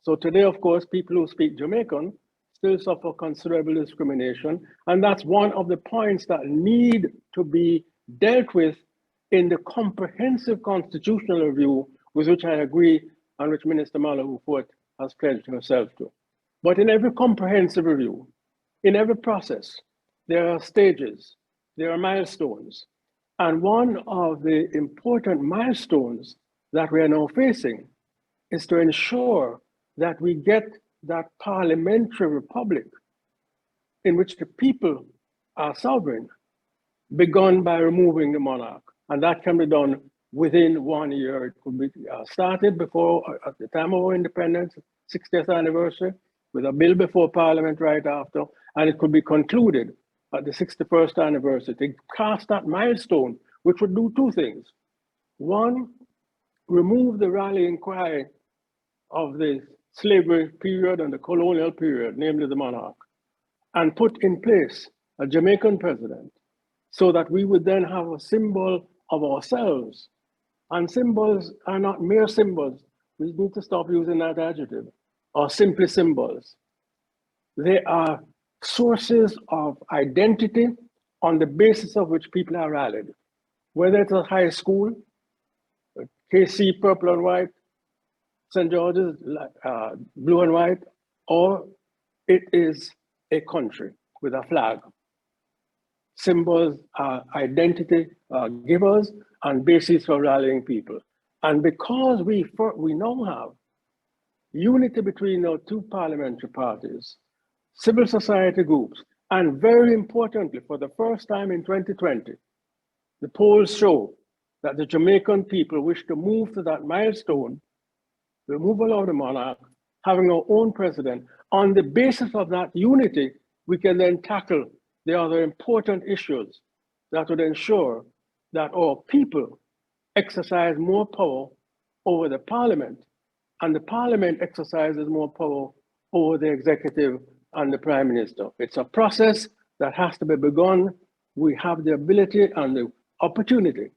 So today, of course, people who speak Jamaican still suffer considerable discrimination. And that's one of the points that need to be dealt with in the comprehensive constitutional review with which I agree and which Minister Malahoo Fort has pledged herself to. But in every comprehensive review, in every process, there are stages, there are milestones. And one of the important milestones that we are now facing is to ensure that we get that parliamentary republic in which the people are sovereign, begun by removing the monarch. And that can be done within 1 year. It could be started before, at the time of our independence, 60th anniversary, with a bill before Parliament right after, and it could be concluded at the 61st anniversary to cast that milestone, which would do two things. One, remove the rallying cry of the slavery period and the colonial period, namely the monarch, and put in place a Jamaican president so that we would then have a symbol of ourselves. And symbols are not mere symbols. We need to stop using that adjective, or simply symbols. They are sources of identity on the basis of which people are rallied. Whether it's a high school, KC purple and white, St. George's blue and white, or it is a country with a flag. Symbols are identity givers and basis for rallying people. And because we now have unity between our two parliamentary parties, civil society groups, and very importantly, for the first time in 2020, the polls show that the Jamaican people wish to move to that milestone, removal of the monarch, having our own president. On the basis of that unity, we can then tackle the other important issues that would ensure that our people exercise more power over the parliament, and the parliament exercises more power over the executive and the prime minister. It's a process that has to be begun. We have the ability and the opportunity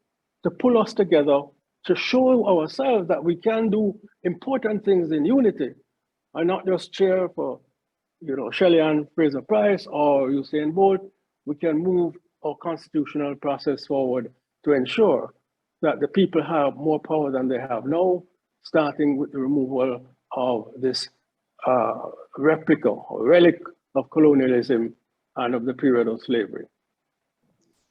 to pull us together, to show ourselves that we can do important things in unity and not just cheer for, Shelley Ann Fraser Price or Usain Bolt. We can move our constitutional process forward to ensure that the people have more power than they have now, starting with the removal of this replica or relic of colonialism and of the period of slavery.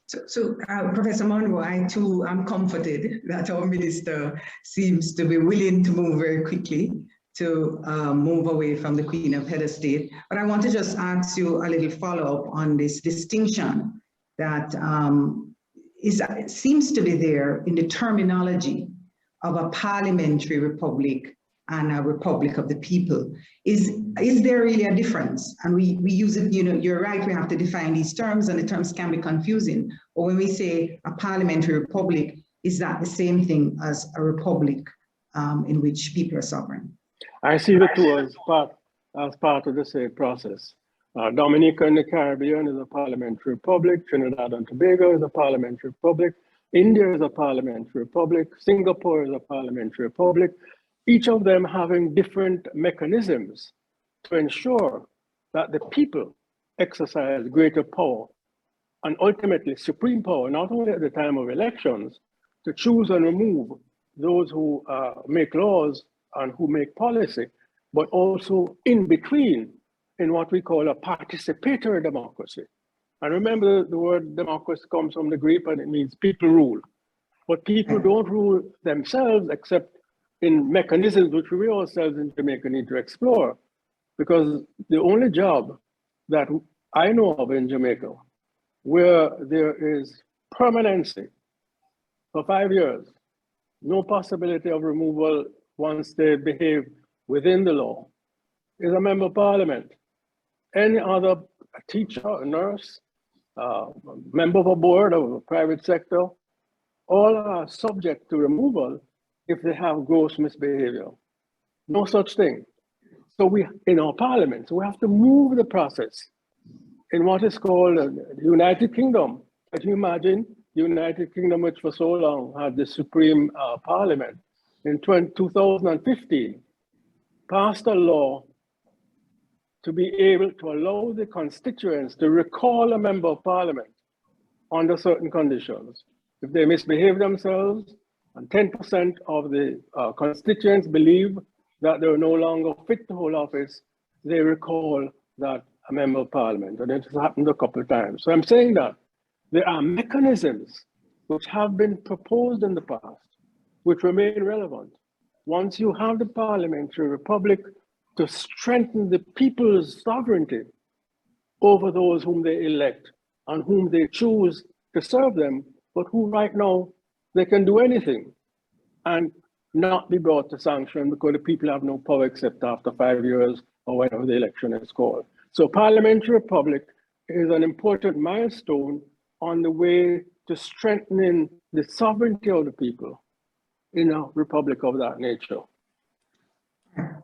So Professor Monroe, I too am comforted that our minister seems to be willing to move very quickly to move away from the Queen of Head of State. But I want to just ask you a little follow-up on this distinction that seems to be there in the terminology of a parliamentary republic and a republic of the people. Is there really a difference? And we use it, you're right, we have to define these terms and the terms can be confusing. But when we say a parliamentary republic, is that the same thing as a republic in which people are sovereign? I see the two as part of the same process. Dominica in the Caribbean is a parliamentary republic, Trinidad and Tobago is a parliamentary republic, India is a parliamentary republic, Singapore is a parliamentary republic. each of them having different mechanisms to ensure that the people exercise greater power and ultimately supreme power, not only at the time of elections, to choose and remove those who make laws and who make policy, but also in between in what we call a participatory democracy. And remember, the word democracy comes from the Greek and it means people rule. But people don't rule themselves except in mechanisms which we ourselves in Jamaica need to explore. Because the only job that I know of in Jamaica where there is permanency for 5 years, no possibility of removal once they behave within the law, is a member of parliament. Any other teacher, a nurse, member of a board of a private sector, all are subject to removal if they have gross misbehavior. No such thing. So we, in our parliament, so we have to move the process in what is called the United Kingdom. Can you imagine the United Kingdom, which for so long had the Supreme Parliament, in 2015, passed a law to be able to allow the constituents to recall a member of parliament under certain conditions. If they misbehave themselves and 10% of the constituents believe that they're no longer fit to hold office, they recall that a member of parliament. And it has happened a couple of times. So I'm saying that there are mechanisms which have been proposed in the past, which remain relevant. Once you have the parliamentary republic to strengthen the people's sovereignty over those whom they elect and whom they choose to serve them, but who right now, they can do anything and not be brought to sanction because the people have no power except after 5 years or whenever the election is called. So parliamentary republic is an important milestone on the way to strengthening the sovereignty of the people in a republic of that nature.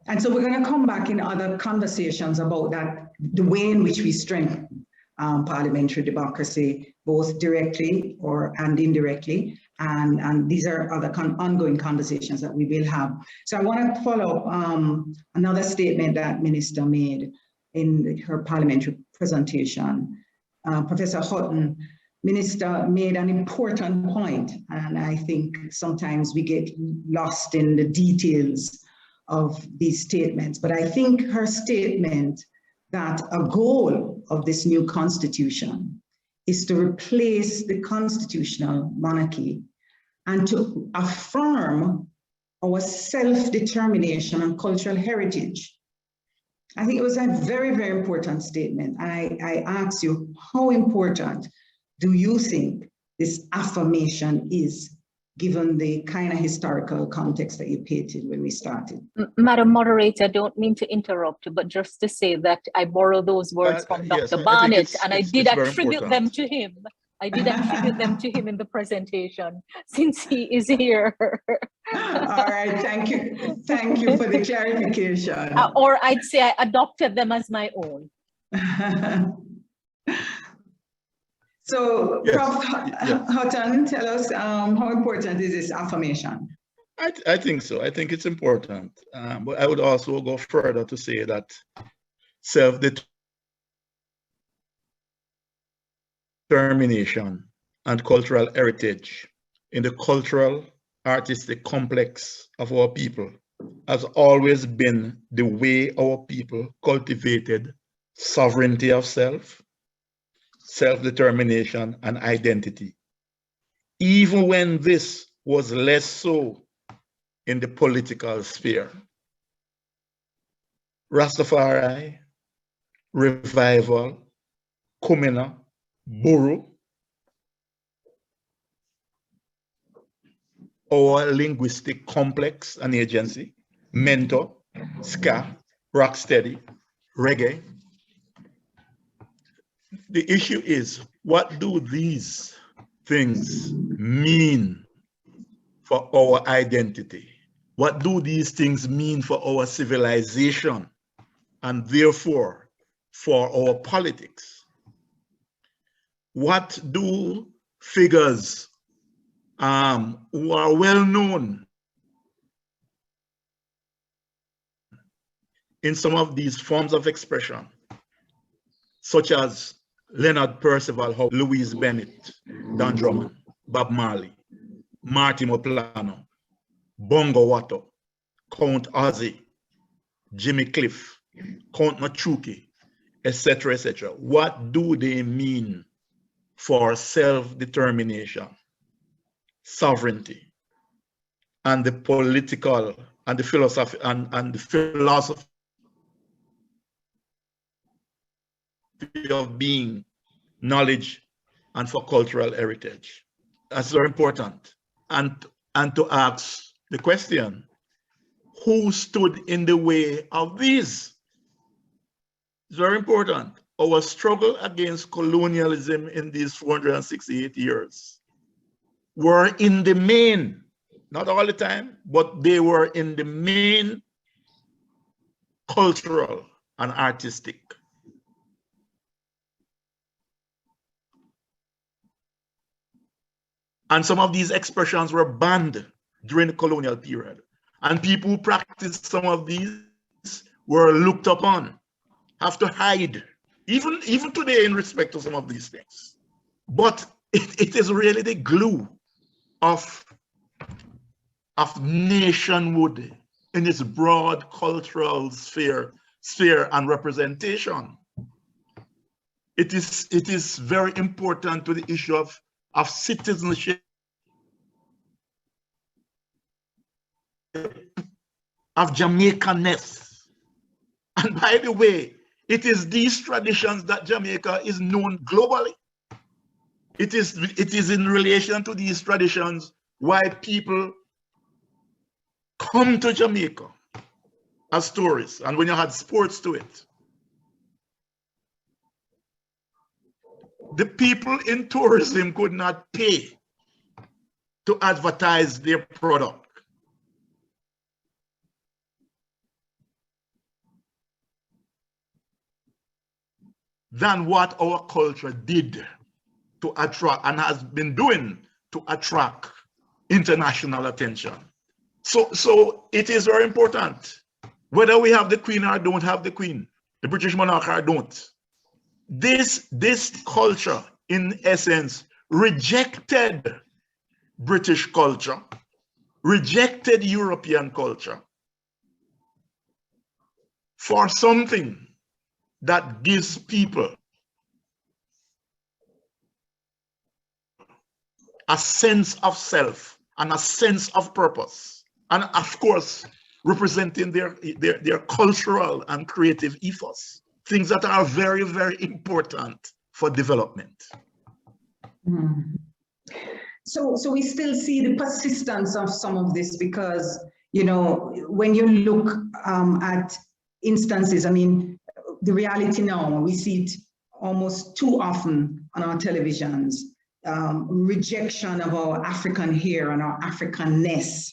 And so we're going to come back in other conversations about that, the way in which we strengthen parliamentary democracy, both directly and indirectly. And these are other ongoing conversations that we will have. So I want to follow up another statement that Minister made in her parliamentary presentation. Professor Hutton, Minister made an important point, and I think sometimes we get lost in the details of these statements. But I think her statement that a goal of this new constitution is to replace the constitutional monarchy and to affirm our self-determination and cultural heritage. I think it was a very, very important statement. I ask you, how important do you think this affirmation is, given the kind of historical context that you painted when we started? Madam Moderator, I don't mean to interrupt, but just to say that I borrow those words from yes, Dr. I Barnett, and I did attribute them to him. I did attribute them to him in the presentation, since he is here. All right, thank you. Thank you for the clarification. Or I'd say I adopted them as my own. So, yes, Prof. Hutton, tell us how important is this affirmation? I think so. I think it's important. But I would also go further to say that self-determination and cultural heritage in the cultural, artistic complex of our people has always been the way our people cultivated sovereignty of self, self-determination, and identity, even when this was less so in the political sphere. Rastafari, revival, Kumina, Buru, our linguistic complex and agency, mentor, ska, rocksteady, reggae. The issue is, what do these things mean for our identity? What do these things mean for our civilization and therefore for our politics? What do figures who are well known in some of these forms of expression, such as Leonard Percival, Louise Bennett, Don Drummond, Bob Marley, Marty Moplano, Bongo Watto, Count Ozzy, Jimmy Cliff, Count Machuki, etc., etc. What do they mean for self-determination, sovereignty, and the political and the philosophy and the philosophy of being, knowledge, and for cultural heritage? That's very important. And to ask the question, who stood in the way of these? It's very important. Our struggle against colonialism in these 468 years were in the main, not all the time, but they were in the main cultural and artistic. And some of these expressions were banned during the colonial period. And people who practiced some of these were looked upon, have to hide, even today in respect to some of these things. But it is really the glue of nationhood in its broad cultural sphere and representation. It is very important to the issue of citizenship, of Jamaican-ness. And by the way, it is these traditions that Jamaica is known globally. It is in relation to these traditions why people come to Jamaica as tourists, and when you had sports to it. The people in tourism could not pay to advertise their product. Than what our culture did to attract and has been doing to attract international attention. So it is very important, whether we have the Queen or don't have the Queen, the British monarch or don't. This culture, in essence, rejected British culture, rejected European culture for something that gives people a sense of self and a sense of purpose, and of course representing their cultural and creative ethos, things that are very, very important for development. So we still see the persistence of some of this, because, you know, when you look at instances, I mean, the reality now, we see it almost too often on our televisions, rejection of our African hair and our Africanness.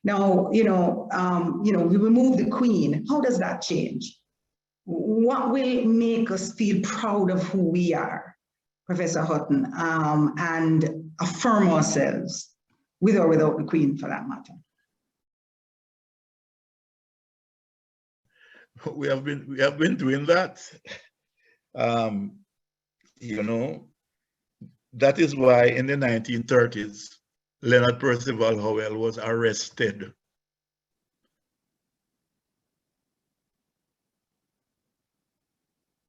Now, we remove the Queen. How does that change? What will make us feel proud of who we are, Professor Hutton, and affirm ourselves, with or without the Queen, for that matter? We have been doing that. That is why in the 1930s, Leonard Percival Howell was arrested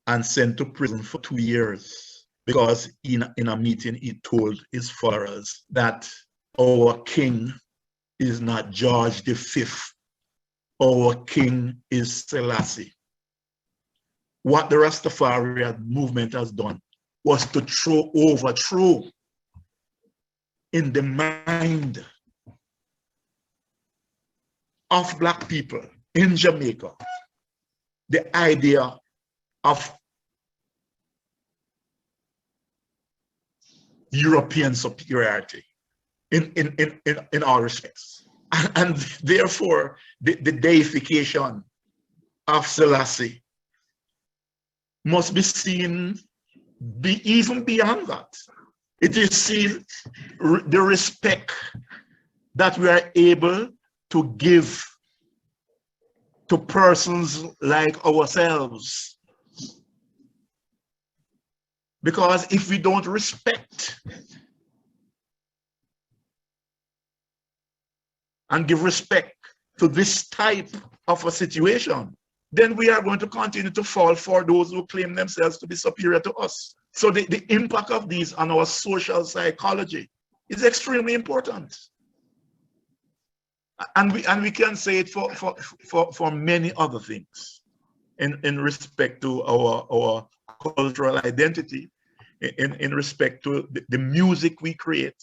and sent to prison for 2 years, because in a meeting he told his followers that our king is not George V. Our king is Selassie. What the Rastafari movement has done was to overthrow in the mind of Black people in Jamaica the idea of European superiority in all respects. And therefore, the deification of Selassie must be seen even beyond that. It is seen the respect that we are able to give to persons like ourselves. Because if we don't respect and give respect to this type of a situation, then we are going to continue to fall for those who claim themselves to be superior to us. So the impact of these on our social psychology is extremely important. And we can say it for many other things in respect to our cultural identity, in respect to the music we create.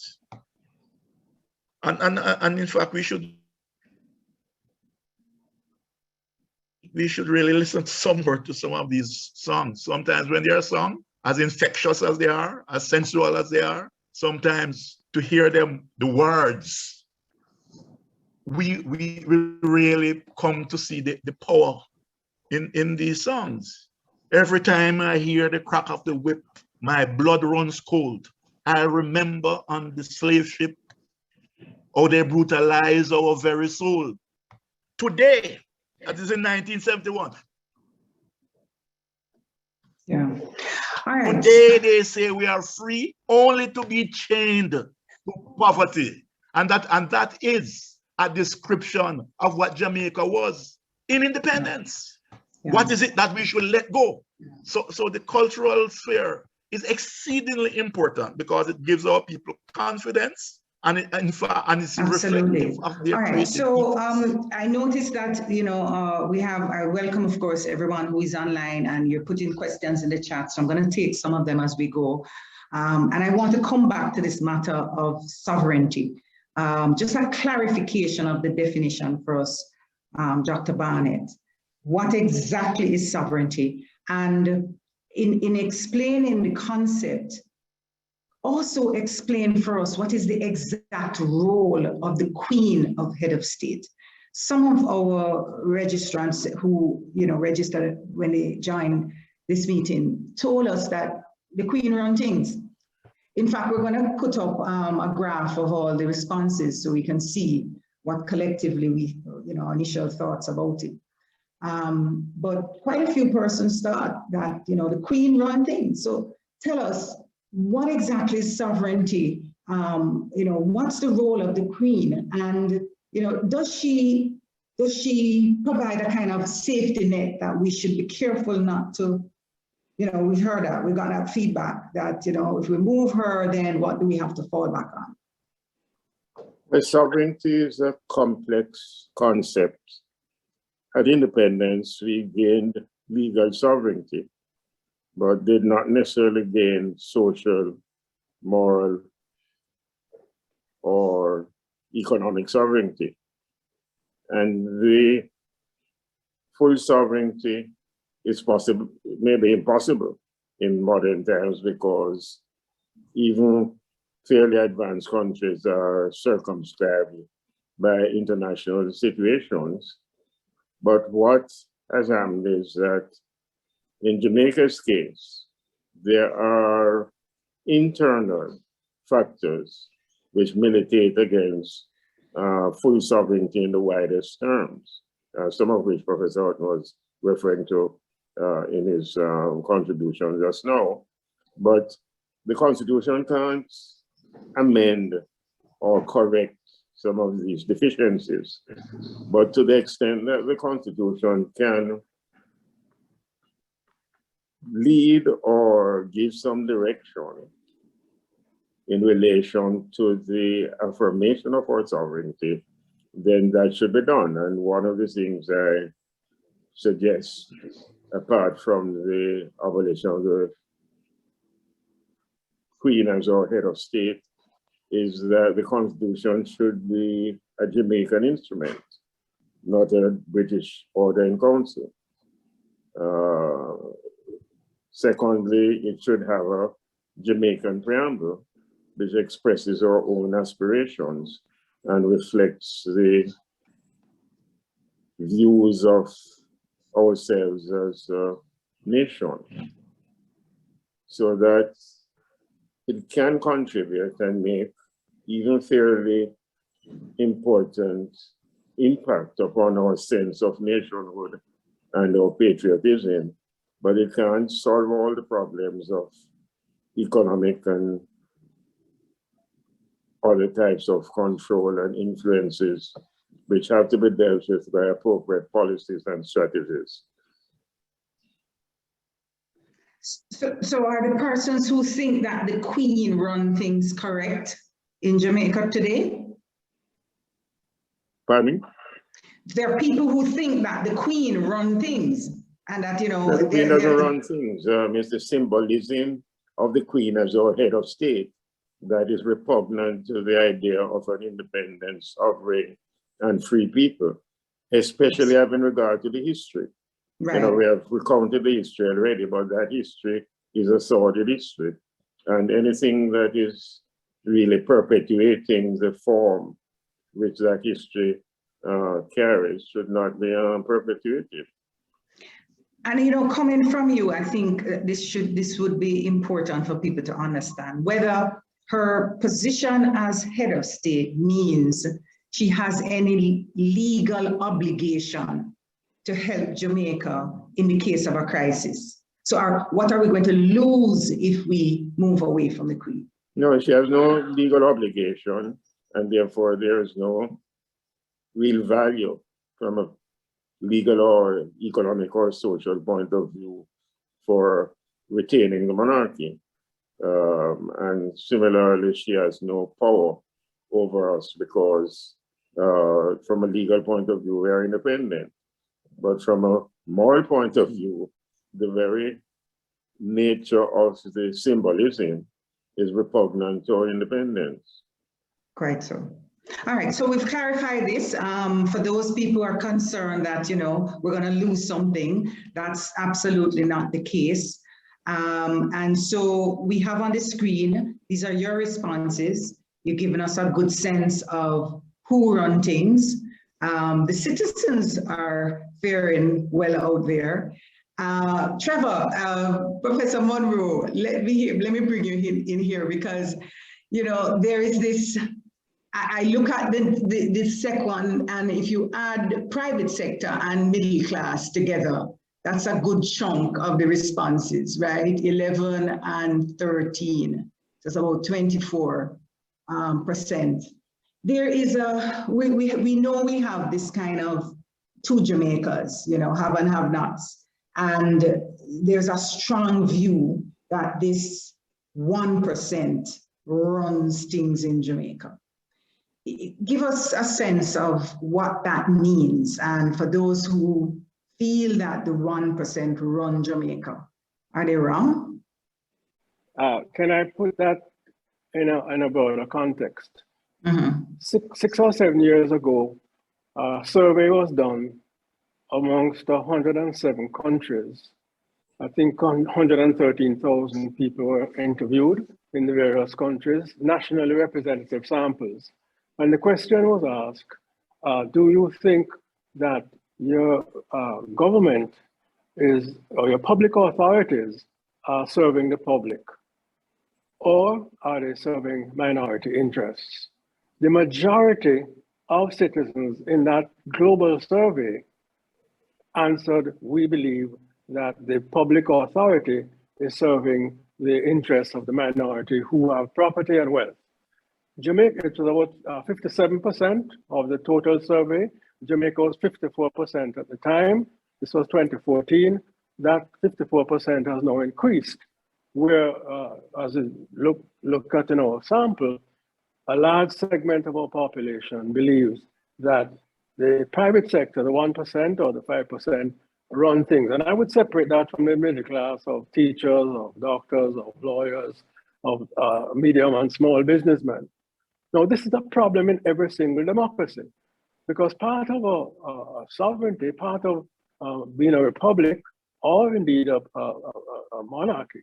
And in fact, we should really listen somewhere to some of these songs. Sometimes when they are sung, as infectious as they are, as sensual as they are, sometimes to hear them, the words, we really come to see the power in these songs. Every time I hear the crack of the whip, my blood runs cold. I remember on the slave ship how they brutalized our very soul. Today, that is in 1971. Yeah. All right. Today they say we are free only to be chained to poverty. And that is a description of what Jamaica was in independence. Yeah. What is it that we should let go? So the cultural sphere is exceedingly important because it gives our people confidence, and it's reflective of their All right. creativity. So I noticed that, I welcome, of course, everyone who is online, and you're putting questions in the chat. So I'm going to take some of them as we go. And I want to come back to this matter of sovereignty. Just a clarification of the definition for us, Dr. Barnett. What exactly is sovereignty? And in explaining the concept, also explain for us what is the exact role of the Queen of Head of State. Some of our registrants who registered when they joined this meeting told us that the Queen runs things. In fact, we're going to put up a graph of all the responses so we can see what collectively we, initial thoughts about it. But quite a few persons thought that, the Queen run things. So tell us, what exactly is sovereignty? What's the role of the Queen? And, does she provide a kind of safety net that we should be careful not to, we've heard that, we got that feedback that, if we move her, then what do we have to fall back on? The sovereignty is a complex concept. At independence, we gained legal sovereignty, but did not necessarily gain social, moral, or economic sovereignty. And the full sovereignty is possible, maybe impossible in modern times, because even fairly advanced countries are circumscribed by international situations. But what has happened is that in Jamaica's case, there are internal factors which militate against full sovereignty in the widest terms, some of which Professor Horton was referring to in his contribution just now. But the Constitution can't amend or correct some of these deficiencies. But to the extent that the Constitution can lead or give some direction in relation to the affirmation of our sovereignty, then that should be done. And one of the things I suggest, apart from the abolition of the Queen as our head of state, is that the Constitution should be a Jamaican instrument, not a British order in council. Secondly, it should have a Jamaican preamble, which expresses our own aspirations and reflects the views of ourselves as a nation, so that it can contribute and make even fairly important impact upon our sense of nationhood and our patriotism, but it can't solve all the problems of economic and other types of control and influences which have to be dealt with by appropriate policies and strategies. So are the persons who think that the Queen run things correct in Jamaica today? Pardon me? There are people who think that the Queen run things and that, you know, the Queen doesn't run things. It's the symbolism of the Queen as our head of state that is repugnant to the idea of an independent, sovereign, and free people, especially having regard to the history. Right. You know, we have recounted the history already, but that history is a sordid history. And anything that is really perpetuating the form which that history carries should not be perpetuated. And, you know, coming from you, I think this would be important for people to understand whether her position as head of state means she has any legal obligation to help Jamaica in the case of a crisis. So what are we going to lose if we move away from the Queen? No, she has no legal obligation, and therefore there is no real value from a legal or economic or social point of view for retaining the monarchy. And similarly, she has no power over us because from a legal point of view, we are independent. But from a moral point of view, the very nature of the symbolism is repugnant to our independence. Quite so. All right, so we've clarified this. For those people who are concerned that, you know, we're going to lose something, that's absolutely not the case. And so we have on the screen, these are your responses. You've given us a good sense of who run things. The citizens are faring well out there. Trevor, Professor Monroe, let me bring you in here because, you know, there is this, I look at the second, and if you add private sector and middle class together, that's a good chunk of the responses, right? 11 and 13, that's about 24%. There is we know we have this kind of two Jamaicas, you know, have and have nots. And there's a strong view that this 1% runs things in Jamaica. Give us a sense of what that means. And for those who feel that the 1% run Jamaica, are they wrong? Can I put that in a broader context? Mm-hmm. 6 or 7 years ago, a survey was done amongst 107 countries. I think 113,000 people were interviewed in the various countries, nationally representative samples. And the question was asked, do you think that your government is, or your public authorities are serving the public, or are they serving minority interests? The majority of citizens in that global survey answered, we believe that the public authority is serving the interests of the minority who have property and wealth. Jamaica, it was about 57% of the total survey. Jamaica was 54% at the time. This was 2014. That 54% has now increased, where as we look at in our sample, a large segment of our population believes that the private sector, the 1% or the 5%, run things. And I would separate that from the middle class of teachers, of doctors, of lawyers, of medium and small businessmen. Now, this is a problem in every single democracy, because part of a sovereignty, part of being a republic, or indeed a monarchy,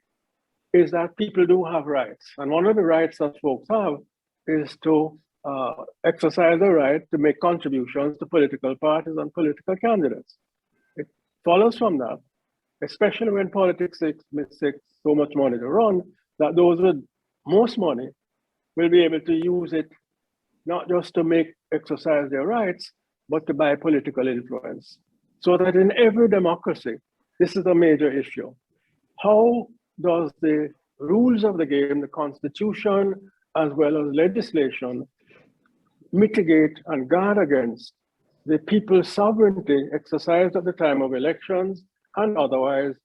is that people do have rights. And one of the rights that folks have is to exercise the right to make contributions to political parties and political candidates. It follows from that, especially when politics takes so much money to run, that those with most money will be able to use it not just to exercise their rights, but to buy political influence. So that in every democracy, this is a major issue. How does the rules of the game, the constitution, as well as legislation, mitigate and guard against the people's sovereignty exercised at the time of elections and otherwise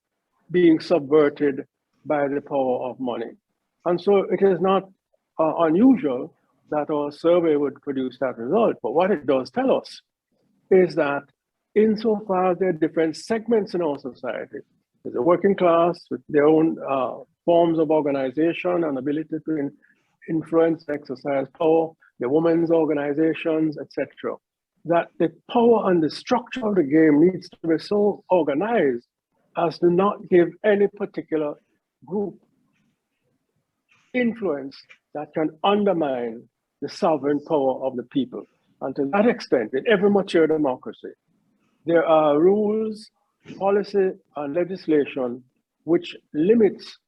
being subverted by the power of money? And so it is not unusual that our survey would produce that result. But what it does tell us is that insofar as there are different segments in our society, there's a working class with their own forms of organization and ability to influence, exercise power, the women's organizations, etc., that the power and the structure of the game needs to be so organized as to not give any particular group influence that can undermine the sovereign power of the people. And to that extent, in every mature democracy, there are rules, policy, and legislation which limits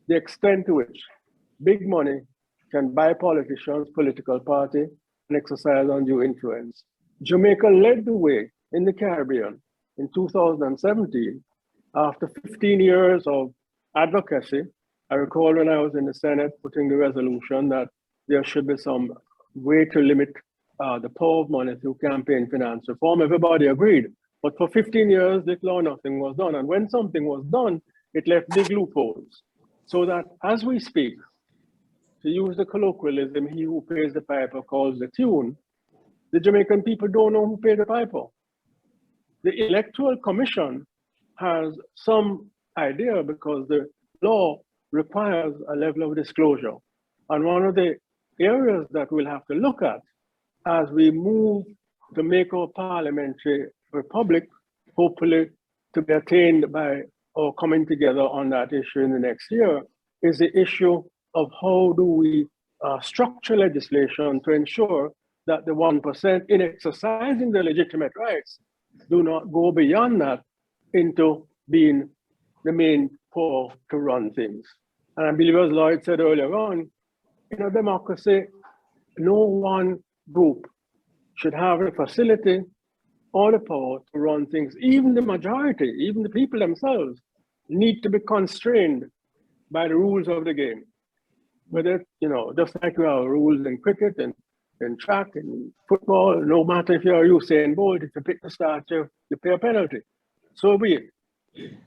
the extent to which big money can buy politicians, political party, and exercise undue influence. Jamaica led the way in the Caribbean in 2017 after 15 years of advocacy. I recall when I was in the Senate putting the resolution that there should be some way to limit the power of money through campaign finance reform. Everybody agreed. But for 15 years, little or nothing was done. And when something was done, it left big loopholes. So that as we speak, to use the colloquialism, he who pays the piper calls the tune, the Jamaican people don't know who paid the piper. The Electoral Commission has some idea because the law requires a level of disclosure. And one of the areas that we'll have to look at as we move to make our parliamentary republic, hopefully to be attained by our coming together on that issue in the next year, is the issue of how do we structure legislation to ensure that the 1% in exercising their legitimate rights do not go beyond that into being the main power to run things. And I believe, as Lloyd said earlier on, in a democracy, no one group should have the facility or the power to run things. Even the majority, even the people themselves, need to be constrained by the rules of the game. Whether, just like we have rules in cricket and in track and football, no matter if you're Usain Bolt, if you pick the start, you pay a penalty. So be it.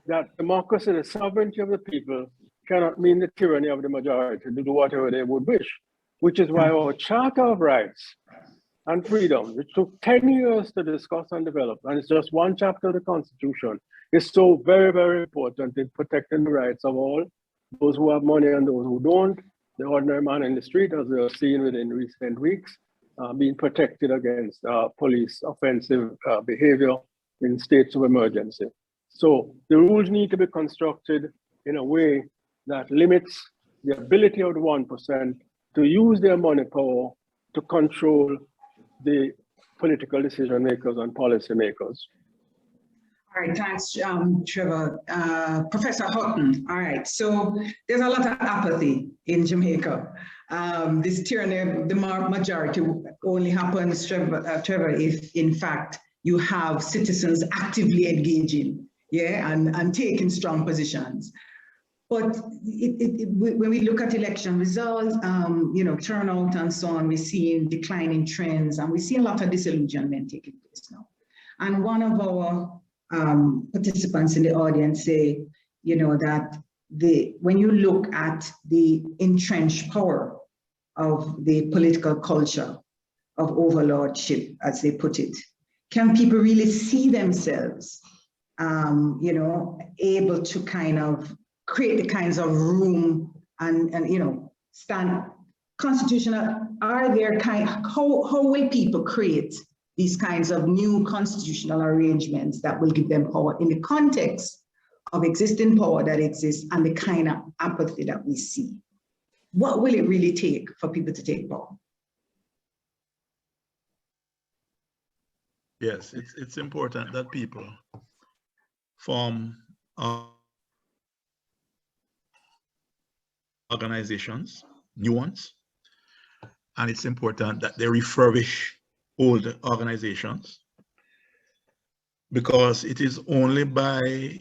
That democracy, the sovereignty of the people, cannot mean the tyranny of the majority to do whatever they would wish, which is why our Charter of Rights and Freedom, which took 10 years to discuss and develop, and it's just one chapter of the Constitution, is so very, very important in protecting the rights of all, those who have money and those who don't, the ordinary man in the street, as we have seen within recent weeks, being protected against police offensive behavior in states of emergency. So the rules need to be constructed in a way that limits the ability of the 1% to use their money power to control the political decision makers and policy makers. All right, thanks, Trevor. Professor Hutton, all right, so there's a lot of apathy in Jamaica. This tyranny of the majority only happens, Trevor, if in fact you have citizens actively engaging, and taking strong positions. But when we look at election results, turnout and so on, we're seeing declining trends, and we see a lot of disillusionment taking place now. And one of our participants in the audience say, that when you look at the entrenched power of the political culture of overlordship, as they put it, can people really see themselves, able to kind of create the kinds of room and stand constitutional? Are there how will people create these kinds of new constitutional arrangements that will give them power in the context of existing power that exists and the kind of apathy that we see? What will it really take for people to take power? Yes, it's important that people form organizations, new ones, and it's important that they refurbish old organizations because it is only by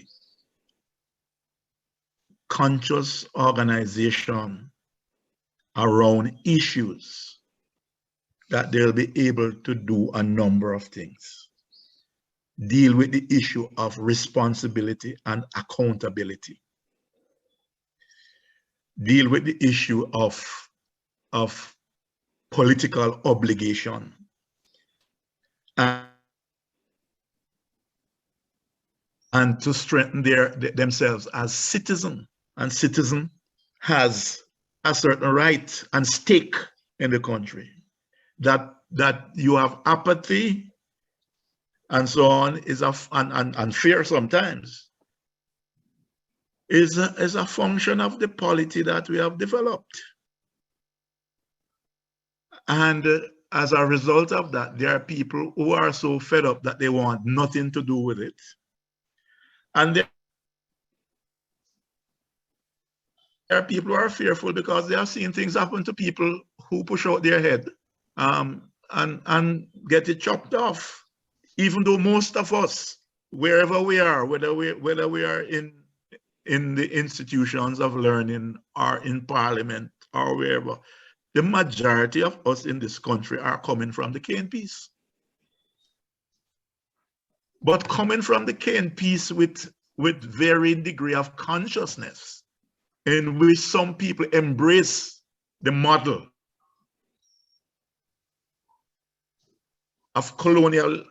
conscious organization around issues that they'll be able to do a number of things. Deal with the issue of responsibility and accountability. Deal with the issue of political obligation. And to strengthen themselves as citizens. And citizen has a certain right and stake in the country. That you have apathy and so on is and fear sometimes is a function of the polity that we have developed. And as a result of that, there are people who are so fed up that they want nothing to do with it. And there are people who are fearful because they have seen things happen to people who push out their head and get it chopped off. Even though most of us, wherever we are, whether we are in the institutions of learning or in parliament or wherever, the majority of us in this country are coming from the KNPs. But coming from the KNPs with varying degree of consciousness, in which some people embrace the model of colonial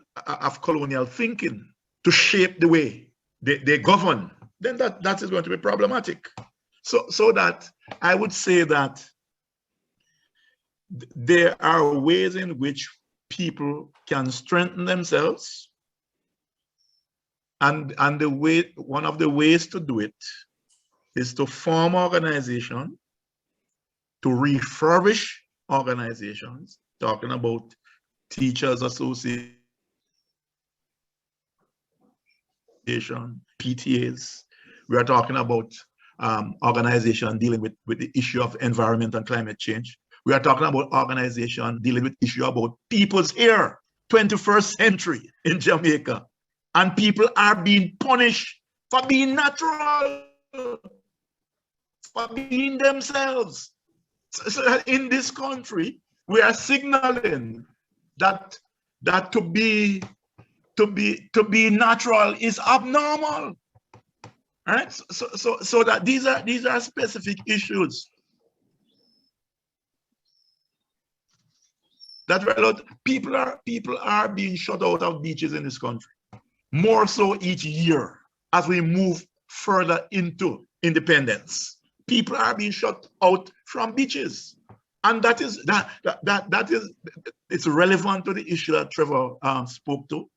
thinking to shape the way they govern, then that is going to be problematic. So that I would say that there are ways in which people can strengthen themselves, and one of the ways to do it is to form organization, to refurbish organizations, talking about teachers association, PTAs. We are talking about organization dealing with the issue of environment and climate change. We are talking about organization dealing with issue about people's here, 21st century in Jamaica. And people are being punished for being natural, for being themselves. So in this country, we are signaling that to be natural is abnormal. Right? So that these are specific issues that people are being shut out of beaches in this country. More so each year as we move further into independence. People are being shut out from beaches. And that is it's relevant to the issue that Trevor spoke to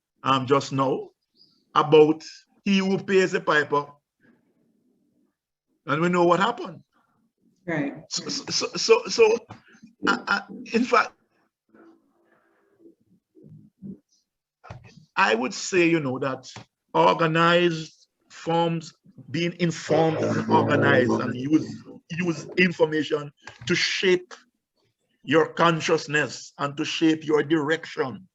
just now about he who pays the piper. And we know what happened. Right. So in fact, I would say, that organized forms, being informed and organized and use information to shape your consciousness and to shape your direction.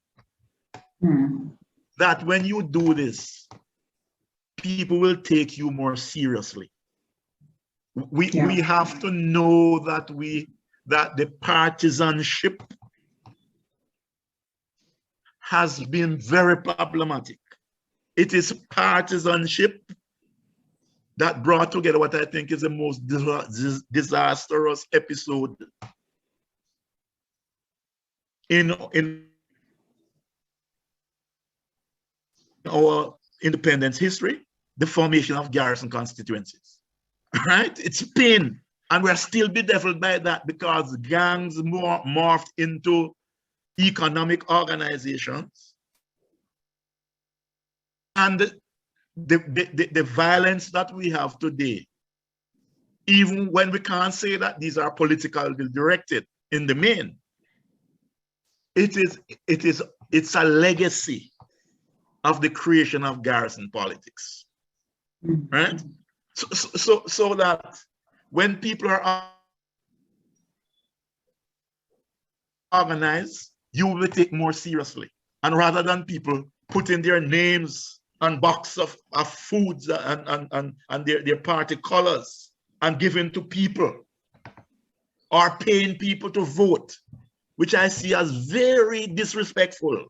That when you do this, people will take you more seriously. We have to know that the partisanship has been very problematic. It is partisanship that brought together what I think is the most disastrous episode in our independence history, the formation of garrison constituencies. Right? It's pain, and we're still bedeviled by that because gangs morphed into economic organizations, and the violence that we have today, even when we can't say that these are politically directed in the main, it's a legacy of the creation of garrison politics, right? So that when people are organized, you will take more seriously. And rather than people putting their names and box of foods and their party colors and giving to people, or paying people to vote, which I see as very disrespectful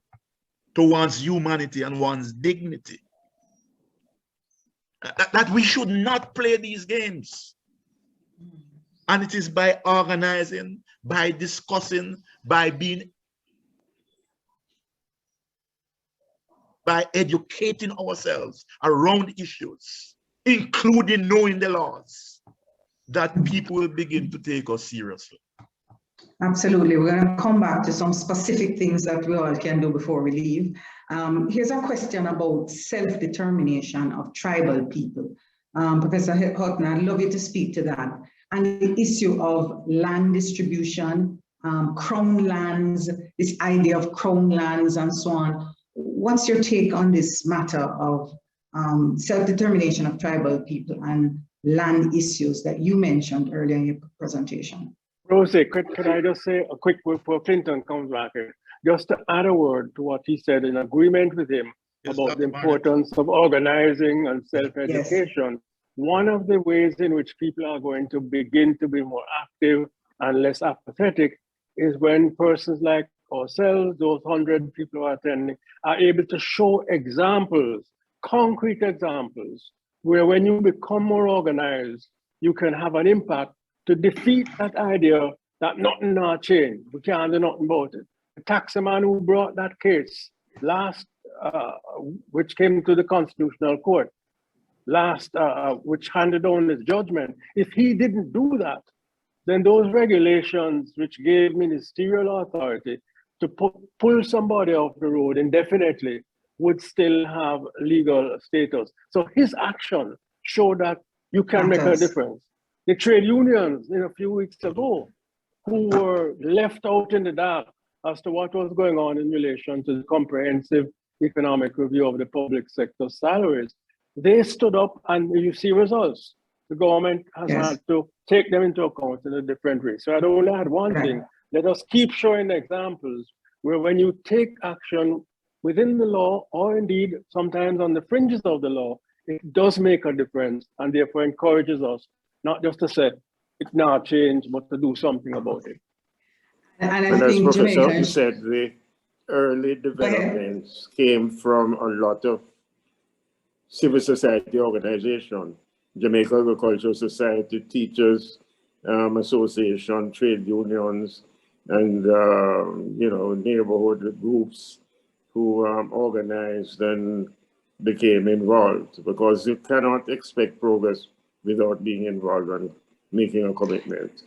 to one's humanity and one's dignity. That we should not play these games. And it is by organizing, by discussing, by educating ourselves around issues, including knowing the laws, that people will begin to take us seriously. Absolutely. We're going to come back to some specific things that we all can do before we leave. Here's a question about self-determination of tribal people. Professor Hutton, I'd love you to speak to that. And the issue of land distribution, crown lands, this idea of crown lands and so on. What's your take on this matter of self-determination of tribal people and land issues that you mentioned earlier in your presentation? Rosie, could I just say a quick word before Clinton comes back in? Just to add a word to what he said, in agreement with him about the importance of organizing and self-education. Yes. One of the ways in which people are going to begin to be more active and less apathetic is when persons like ourselves, those 100 people who are attending, are able to show examples, concrete examples, where when you become more organized, you can have an impact to defeat that idea that nothing not change. We can't do nothing about it. The taxman who brought that case last, which came to the Constitutional Court, which handed down his judgment, if he didn't do that, then those regulations which gave ministerial authority to pull somebody off the road indefinitely would still have legal status. So his action showed that you can make a difference. The trade unions a few weeks ago, who were left out in the dark as to what was going on in relation to the comprehensive economic review of the public sector salaries, they stood up and you see results. The government has had to take them into account in a different way. So I'd only add one thing. Let us keep showing examples where when you take action within the law, or indeed sometimes on the fringes of the law, it does make a difference and therefore encourages us not just to say it's not changed, but to do something about it. And as Professor Hutton said, the early developments came from a lot of civil society organization, Jamaica Agricultural Society, Teachers Association, trade unions, and neighborhood groups who organized and became involved, because you cannot expect progress without being involved and making a commitment.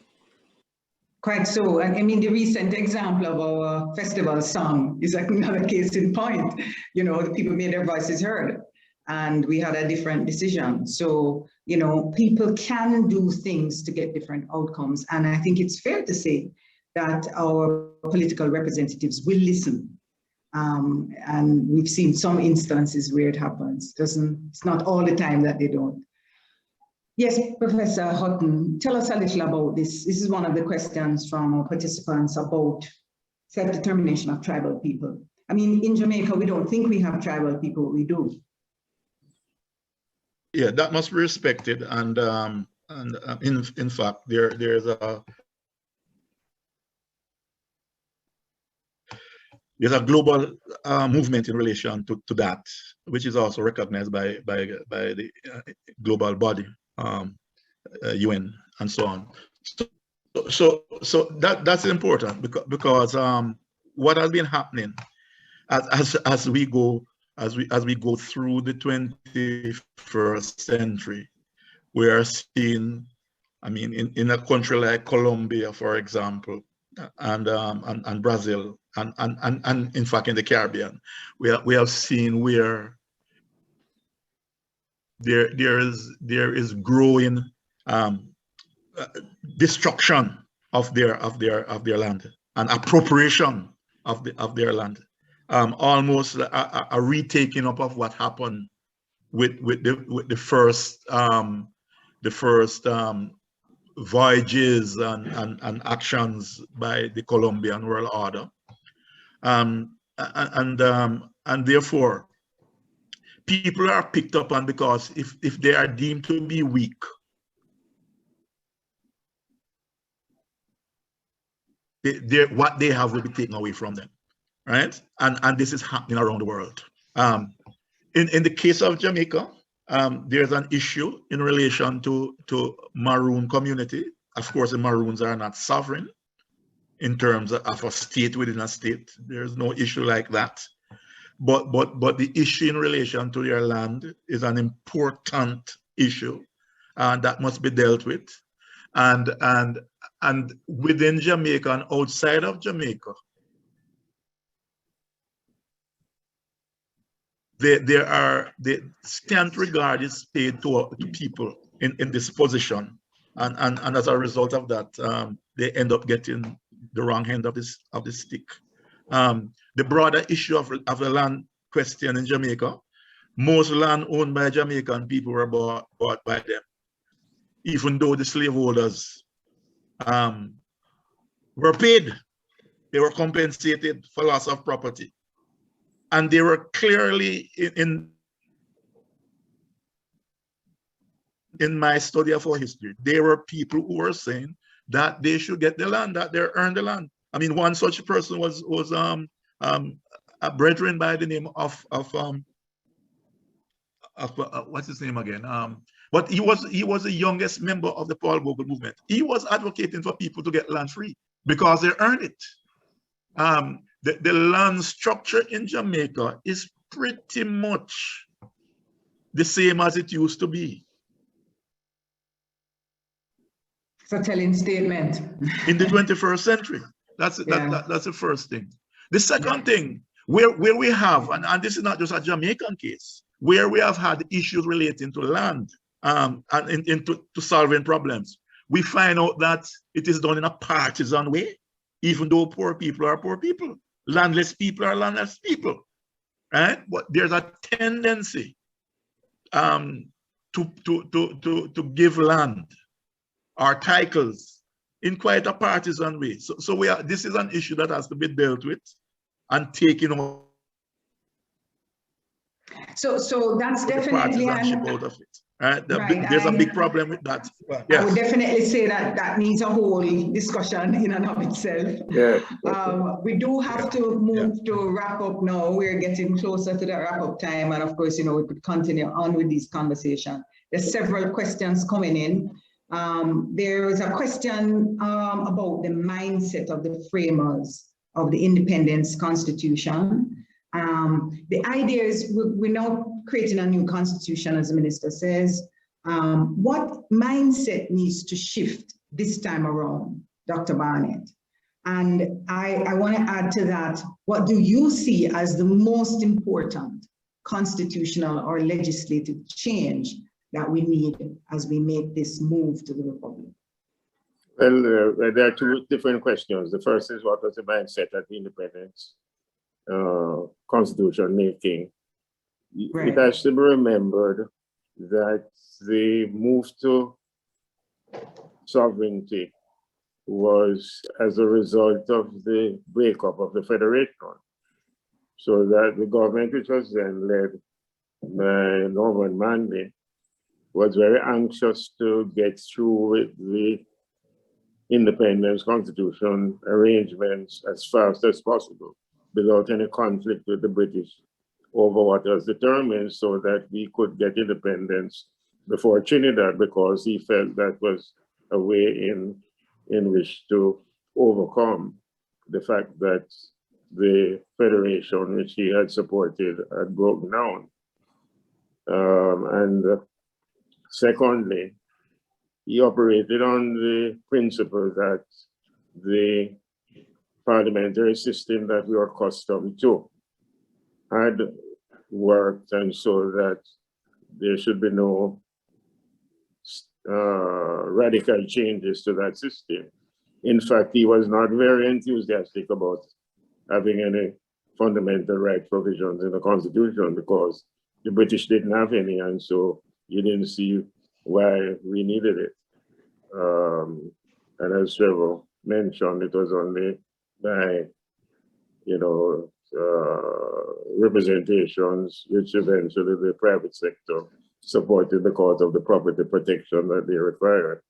Quite so. I mean, the recent example of our festival song is another case in point. The people made their voices heard and we had a different decision. So, people can do things to get different outcomes. And I think it's fair to say that our political representatives will listen. And we've seen some instances where it happens. It's not all the time that they don't. Yes, Professor Hutton, tell us a little about this. This is one of the questions from our participants about self-determination of tribal people. I mean, in Jamaica, we don't think we have tribal people, we do. Yeah, that must be respected. And in fact, there's a global movement in relation to that, which is also recognized by the global body, UN, and so on. So that's important because what has been happening as we go through the 21st century, we are seeing, I mean, in a country like Colombia, for example, and Brazil, and in fact in the Caribbean, we have seen where there is growing destruction of their land and appropriation of their land, almost a retaking up of what happened with the first voyages and actions by the Colombian world order, and therefore people are picked up on because if they are deemed to be weak, what they have will be taken away from them, right? And this is happening around the world. In the case of Jamaica, there's an issue in relation to Maroon community. Of course, the Maroons are not sovereign in terms of a state within a state. There's no issue like that. But the issue in relation to their land is an important issue, and that must be dealt with. And within Jamaica and outside of Jamaica, the scant regard is paid to people in this position, and as a result of that, they end up getting the wrong end of this stick. The broader issue of the land question in Jamaica, most land owned by Jamaican people were bought by them, even though the slaveholders were paid. They were compensated for loss of property. And they were clearly in my study of our history, there were people who were saying that they should get the land, that they earned the land. I mean, one such person was a brethren by the name of what's his name again? But he was the youngest member of the Paul Bogle movement. He was advocating for people to get land free because they earned it. The land structure in Jamaica is pretty much the same as it used to be. It's a telling statement. In the 21st century. That's the first thing. The second thing, where we have, and this is not just a Jamaican case, where we have had issues relating to land and to solving problems, we find out that it is done in a partisan way, even though poor people are poor people. Landless people are landless people, right? But there's a tendency to give land or titles in quite a partisan way. So this is an issue that has to be dealt with and taken on. So that's definitely partisanship out of it. There's a big problem with that. Yes. I would definitely say that needs a whole discussion in and of itself. Yeah. We do have to move to wrap up now. We're getting closer to the wrap up time, and of course, we could continue on with this conversation. There's several questions coming in. There is a question about the mindset of the framers of the Independence Constitution. The idea is we're now creating a new constitution, as the minister says. What mindset needs to shift this time around, Dr. Barnett? And I want to add to that, what do you see as the most important constitutional or legislative change that we need as we make this move to the Republic? Well, there are two different questions. The first is, what was the mindset at the independence constitution making? Right. It has to be remembered that the move to sovereignty was as a result of the breakup of the Federation. So that the government, which was then led by Norman Manley, was very anxious to get through with the independence constitution arrangements as fast as possible without any conflict with the British over what was determined, so that we could get independence before Trinidad, because he felt that was a way in which to overcome the fact that the Federation, which he had supported, had broken down. Secondly, he operated on the principle that the parliamentary system that we were accustomed to had worked, and so that there should be no radical changes to that system. In fact, he was not very enthusiastic about having any fundamental right provisions in the Constitution, because the British didn't have any, and so you didn't see why we needed it. And as Trevor mentioned, it was only by, representations, which eventually the private sector supported because of the property protection that they required.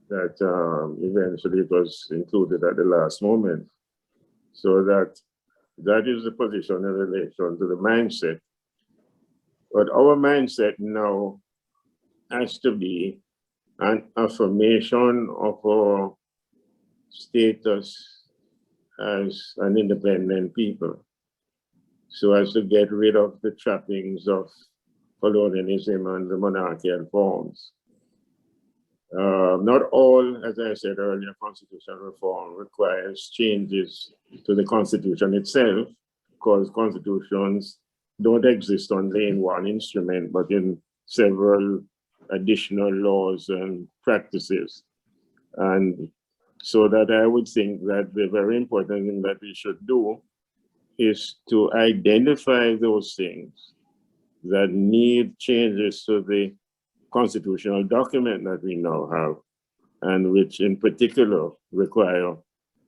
That eventually it was included at the last moment. So that is the position in relation to the mindset. But our mindset now has to be an affirmation of our status as an independent people, so as to get rid of the trappings of colonialism and the monarchical forms. Not all, as I said earlier, constitutional reform requires changes to the constitution itself, because constitutions don't exist only in one instrument, but in several additional laws and practices. And so that I would think that the very important thing that we should do is to identify those things that need changes to the constitutional document that we now have, and which in particular require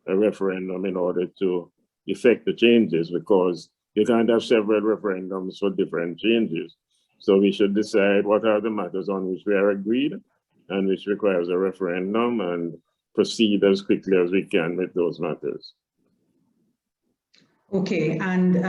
a referendum in order to effect the changes, because you can't have several referendums for different changes. So we should decide what are the matters on which we are agreed and which requires a referendum, and proceed as quickly as we can with those matters. Okay, and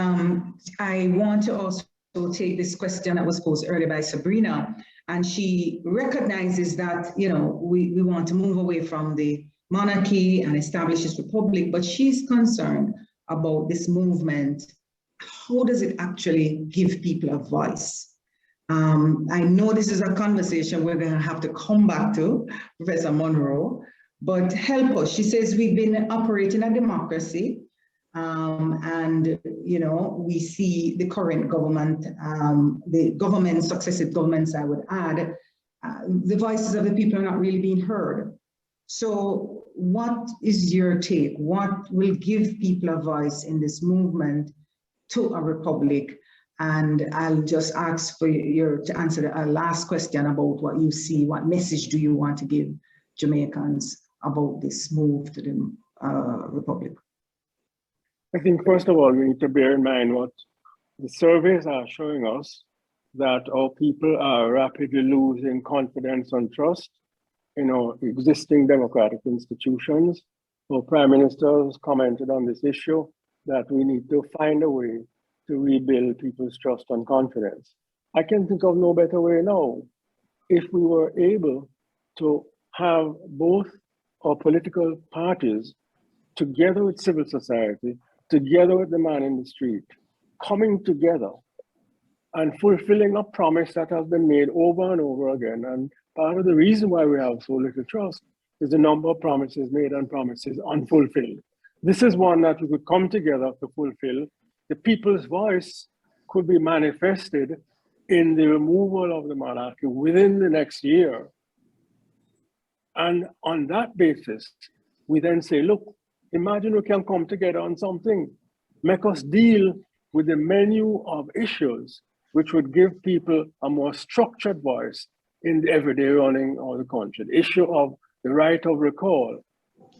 I want to also take this question that was posed earlier by Sabrina, and she recognizes that, you know, we want to move away from the monarchy and establish this republic, but she's concerned about this movement. How does it actually give people a voice? I know this is a conversation we're going to have to come back to, Professor Monroe, but help us. She says we've been operating a democracy, and you know, we see the current government, the government, successive governments, I would add, the voices of the people are not really being heard. So what is your take? What will give people a voice in this movement to a republic? And I'll just ask for you to answer the last question about what you see. What message do you want to give Jamaicans about this move to the republic? I think, first of all, we need to bear in mind what the surveys are showing us, that our people are rapidly losing confidence and trust in our existing democratic institutions. Our Prime Minister has commented on this issue, that we need to find a way to rebuild people's trust and confidence. I can think of no better way now. If we were able to have both our political parties together with civil society, together with the man in the street, coming together and fulfilling a promise that has been made over and over again. And part of the reason why we have so little trust is the number of promises made and promises unfulfilled. This is one that we could come together to fulfill. The people's voice could be manifested in the removal of the monarchy within the next year. And on that basis, we then say, look, imagine we can come together on something, make us deal with the menu of issues which would give people a more structured voice in the everyday running of the country. The issue of the right of recall,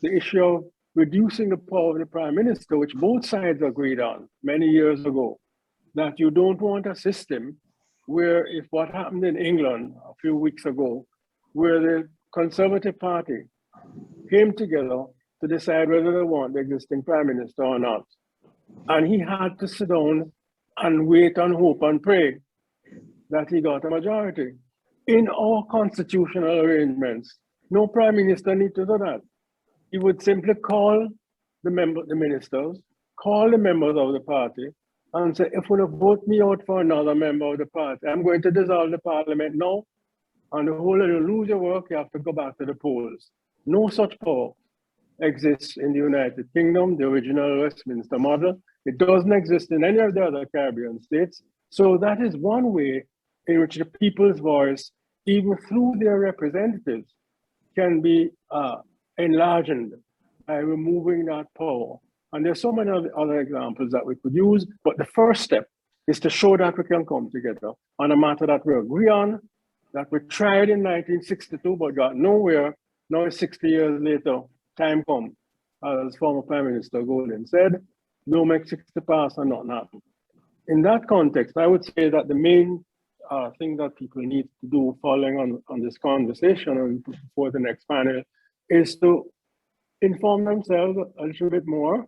the issue of reducing the power of the Prime Minister, which both sides agreed on many years ago, that you don't want a system where, if what happened in England a few weeks ago, where the Conservative Party came together to decide whether they want the existing Prime Minister or not. And he had to sit down and wait and hope and pray that he got a majority. In our constitutional arrangements, no Prime Minister needs to do that. He would simply call the ministers, call the members of the party, and say, if you vote me out for another member of the party, I'm going to dissolve the parliament now, and the whole of you lose your work, you have to go back to the polls. No such power exists in the United Kingdom, the original Westminster model. It doesn't exist in any of the other Caribbean states. So that is one way in which the people's voice, even through their representatives, can be enlarged by removing that power. And there's so many other examples that we could use, but the first step is to show that we can come together on a matter that we agree on, that we tried in 1962 but got nowhere. Now 60 years later, time come, as former Prime Minister Golden said, no make 60 pass and not happen. In that context, I would say that the main thing that people need to do following on this conversation and before the next panel is to inform themselves a little bit more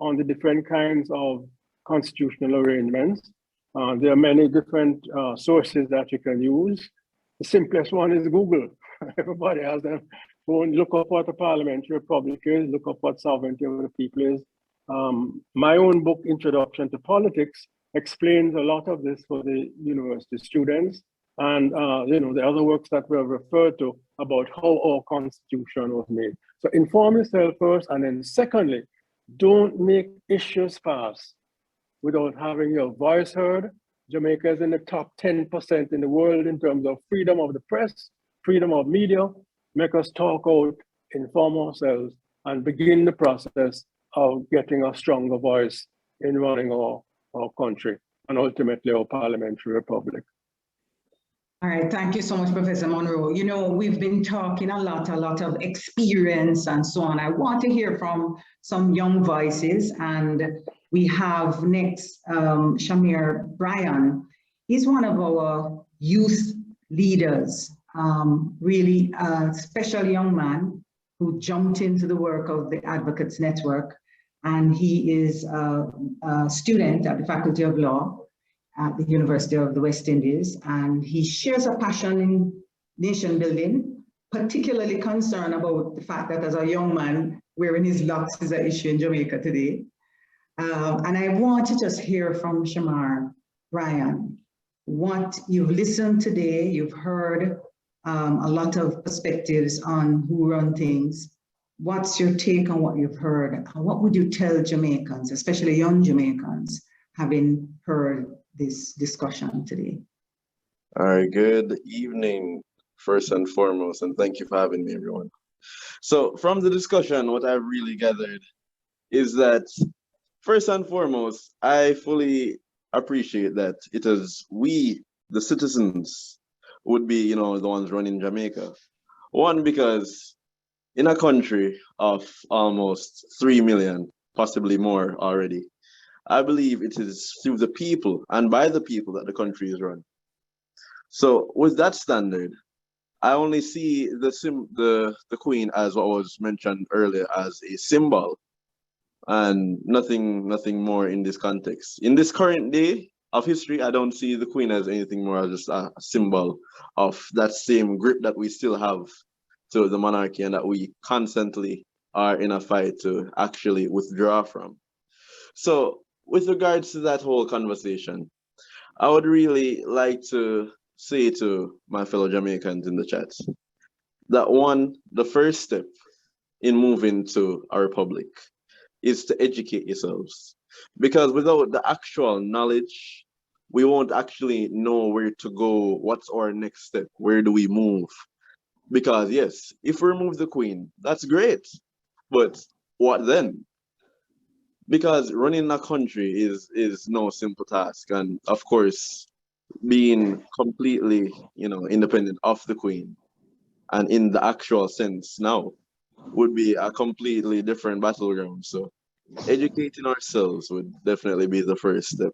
on the different kinds of constitutional arrangements. There are many different sources that you can use. The simplest one is Google. Everybody has them. Go and look up what a parliamentary republic is, look up what sovereignty of the people is. My own book, Introduction to Politics, explains a lot of this for the university students. And the other works that were referred to about how our constitution was made. So inform yourself first, and then secondly, don't make issues pass without having your voice heard. Jamaica is in the top 10% in the world in terms of freedom of the press, freedom of media. Make us talk out, inform ourselves, and begin the process of getting a stronger voice in running our country and ultimately our parliamentary republic. All right, thank you so much, Professor Monroe. You know, we've been talking a lot of experience and so on. I want to hear from some young voices, and we have next Shamir Bryan. He's one of our youth leaders, really a special young man who jumped into the work of the Advocates Network, and he is a student at the Faculty of Law at the University of the West Indies, and he shares a passion in nation building, particularly concerned about the fact that as a young man, wearing his locks is an issue in Jamaica today. And I want to just hear from Shamir Bryan, what you've listened today, you've heard a lot of perspectives on who run things. What's your take on what you've heard? And what would you tell Jamaicans, especially young Jamaicans, having heard this discussion today? All right, good evening, first and foremost, and thank you for having me, everyone. So from the discussion, what I've really gathered is that, first and foremost, I fully appreciate that it is we, the citizens, would be, the ones running Jamaica. One, because in a country of almost 3 million, possibly more already, I believe it is through the people and by the people that the country is run. So with that standard, I only see the Queen, as what was mentioned earlier, as a symbol and nothing more in this context. In this current day of history, I don't see the Queen as anything more as just a symbol of that same grip that we still have to the monarchy and that we constantly are in a fight to actually withdraw from. So with regards to that whole conversation, I would really like to say to my fellow Jamaicans in the chat that one, the first step in moving to a republic is to educate yourselves. Because without the actual knowledge, we won't actually know where to go, what's our next step, where do we move? Because yes, if we remove the Queen, that's great, but what then? Because running a country is no simple task, and of course, being completely, independent of the Queen, and in the actual sense now, would be a completely different battleground. So, educating ourselves would definitely be the first step,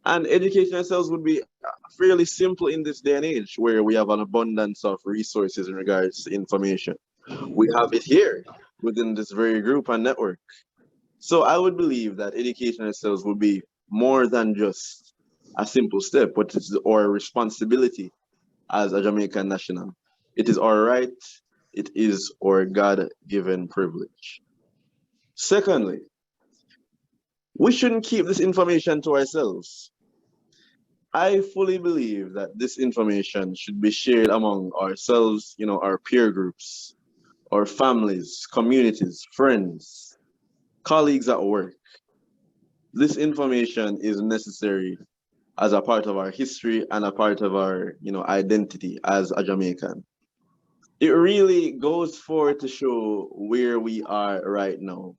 and educating ourselves would be fairly simple in this day and age, where we have an abundance of resources in regards to information. We have it here within this very group and network. So I would believe that educating ourselves would be more than just a simple step, but it's our responsibility as a Jamaican national. It is our right, it is our God-given privilege. Secondly, we shouldn't keep this information to ourselves. I fully believe that this information should be shared among ourselves, our peer groups, our families, communities, friends, colleagues at work. This information is necessary as a part of our history and a part of our, identity as a Jamaican. It really goes forward to show where we are right now.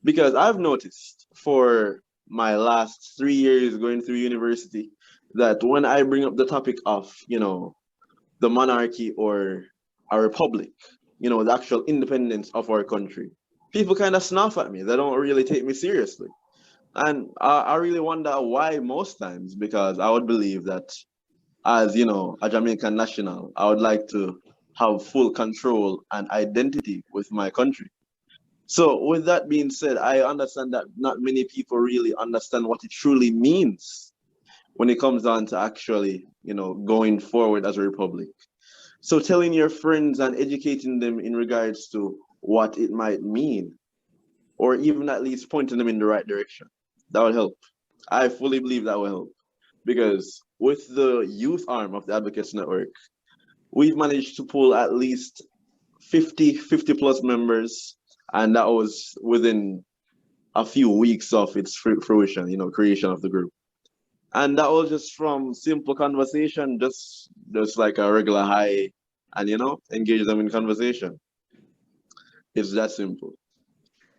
Because I've noticed for my last 3 years going through university that when I bring up the topic of, the monarchy or a republic, the actual independence of our country, people kind of snuff at me. They don't really take me seriously. And I really wonder why most times, because I would believe that as a Jamaican national, I would like to have full control and identity with my country. So with that being said, I understand that not many people really understand what it truly means when it comes down to actually, going forward as a republic. So telling your friends and educating them in regards to what it might mean, or even at least pointing them in the right direction, that would help. I fully believe that will help. Because with the youth arm of the Advocates Network, we've managed to pull at least 50 plus members, and that was within a few weeks of its fruition, creation of the group. And that was just from simple conversation, just like a regular hi, and engage them in conversation. It's that simple.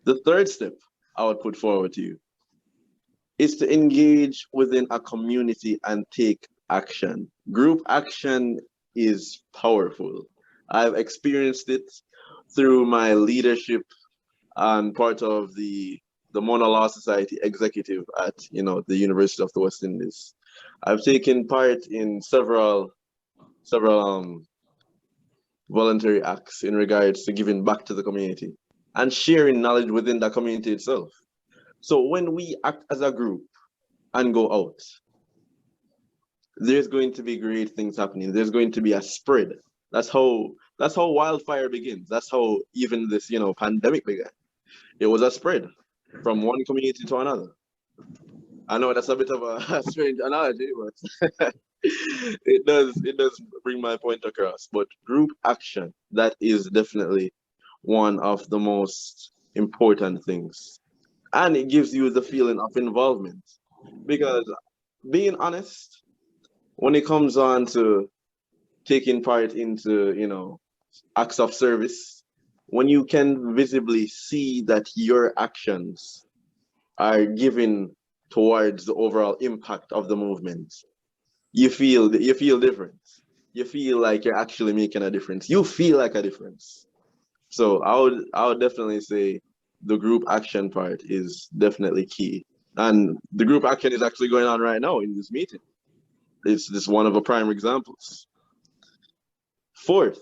The third step I would put forward to you is to engage within a community and take action. Group action is powerful. I've experienced it through my leadership and part of the Mona Law Society executive at the University of the West Indies. I've taken part in several voluntary acts in regards to giving back to the community and sharing knowledge within the community itself. So when we act as a group and go out, there's going to be great things happening. There's going to be a spread. That's how wildfire begins. That's how even this pandemic began. It was a spread from one community to another. I know that's a bit of a strange analogy, but it does bring my point across. But group action, that is definitely one of the most important things. And it gives you the feeling of involvement. Because being honest, when it comes on to taking part into, acts of service, when you can visibly see that your actions are given towards the overall impact of the movement, you feel different. You feel like you're actually making a difference. You feel like a difference. So I would definitely say the group action part is definitely key. And the group action is actually going on right now in this meeting. It's just one of the prime examples. Fourth,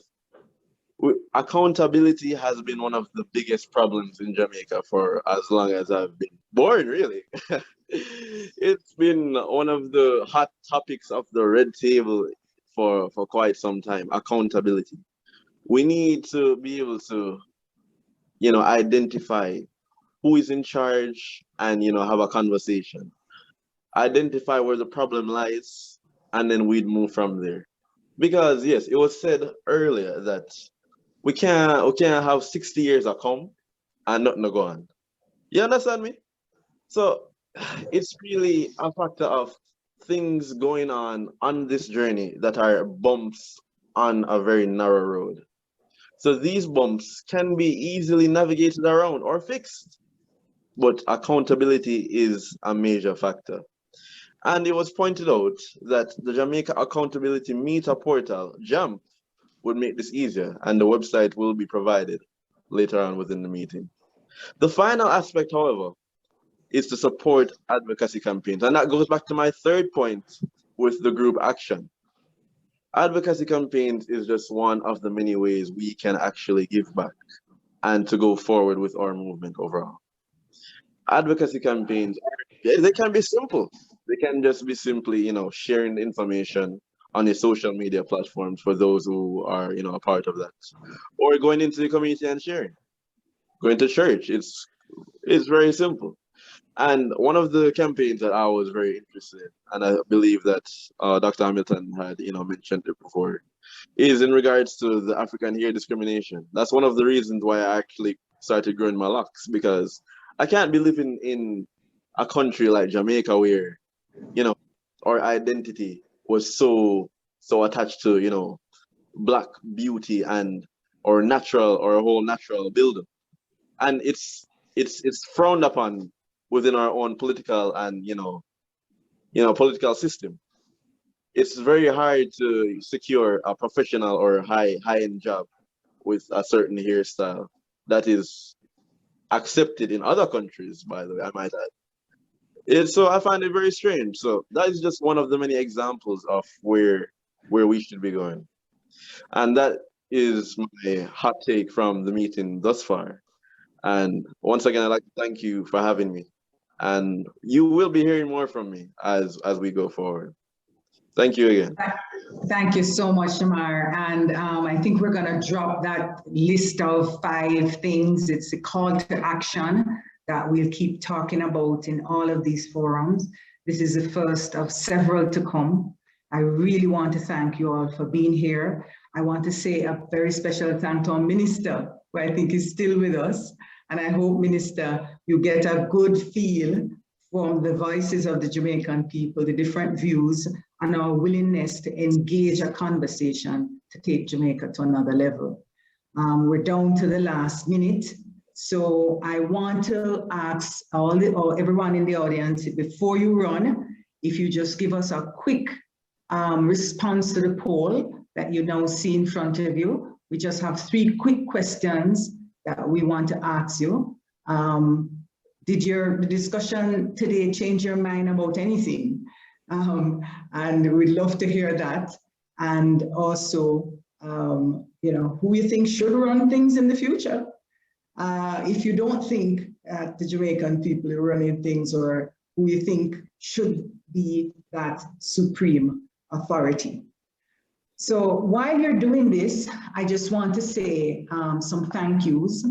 accountability has been one of the biggest problems in Jamaica for as long as I've been born, really. It's been one of the hot topics of the red table for quite some time, accountability. We need to be able to, identify who is in charge and, have a conversation. Identify where the problem lies, and then we'd move from there. Because yes, it was said earlier that we can't have 60 years of come and nothing to go on. You understand me? So it's really a factor of things going on this journey that are bumps on a very narrow road. So these bumps can be easily navigated around or fixed, but accountability is a major factor. And it was pointed out that the Jamaica Accountability Meter portal, JAMP, would make this easier, and the website will be provided later on within the meeting. The final aspect, however, is to support advocacy campaigns. And that goes back to my third point with the group action. Advocacy campaigns is just one of the many ways we can actually give back and to go forward with our movement overall. Advocacy campaigns, they can be simple. They can just be simply, sharing information on your social media platforms for those who are, a part of that. Or going into the community and sharing. Going to church, it's very simple. And one of the campaigns that I was very interested in, and I believe that Dr. Hamilton had, mentioned it before, is in regards to the African hair discrimination. That's one of the reasons why I actually started growing my locks, because I can't be living in a country like Jamaica where, our identity was so attached to, black beauty and or a whole natural building. And it's frowned upon within our own political and political system. It's very hard to secure a professional or high-end job with a certain hairstyle that is accepted in other countries, by the way, I might add. So I find it very strange. So that is just one of the many examples of where we should be going. And that is my hot take from the meeting thus far. And once again, I'd like to thank you for having me. And you will be hearing more from me as we go forward. Thank you again. Thank you so much, Shamar. And I think we're going to drop that list of 5 things. It's a call to action that we'll keep talking about in all of these forums. This is the first of several to come. I really want to thank you all for being here. I want to say a very special thank to our minister, who I think is still with us. And I hope, Minister, you get a good feel from the voices of the Jamaican people, the different views, and our willingness to engage a conversation to take Jamaica to another level. We're down to the last minute. So I want to ask everyone in the audience, before you run, if you just give us a quick response to the poll that you now see in front of you. We just have 3 quick questions that we want to ask you. Did the discussion today change your mind about anything? And we'd love to hear that. And also, you know, who you think should run things in the future? If you don't think the Jamaican people are running things, or who you think should be that supreme authority. So while you're doing this, I just want to say some thank yous.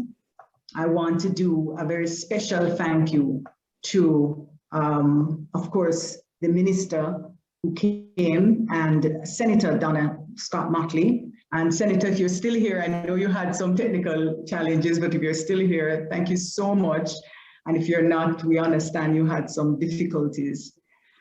I want to do a very special thank you to, of course, the minister who came, and Senator Donna Scott Motley. And Senator, if you're still here, I know you had some technical challenges, but if you're still here, thank you so much. And if you're not, we understand you had some difficulties.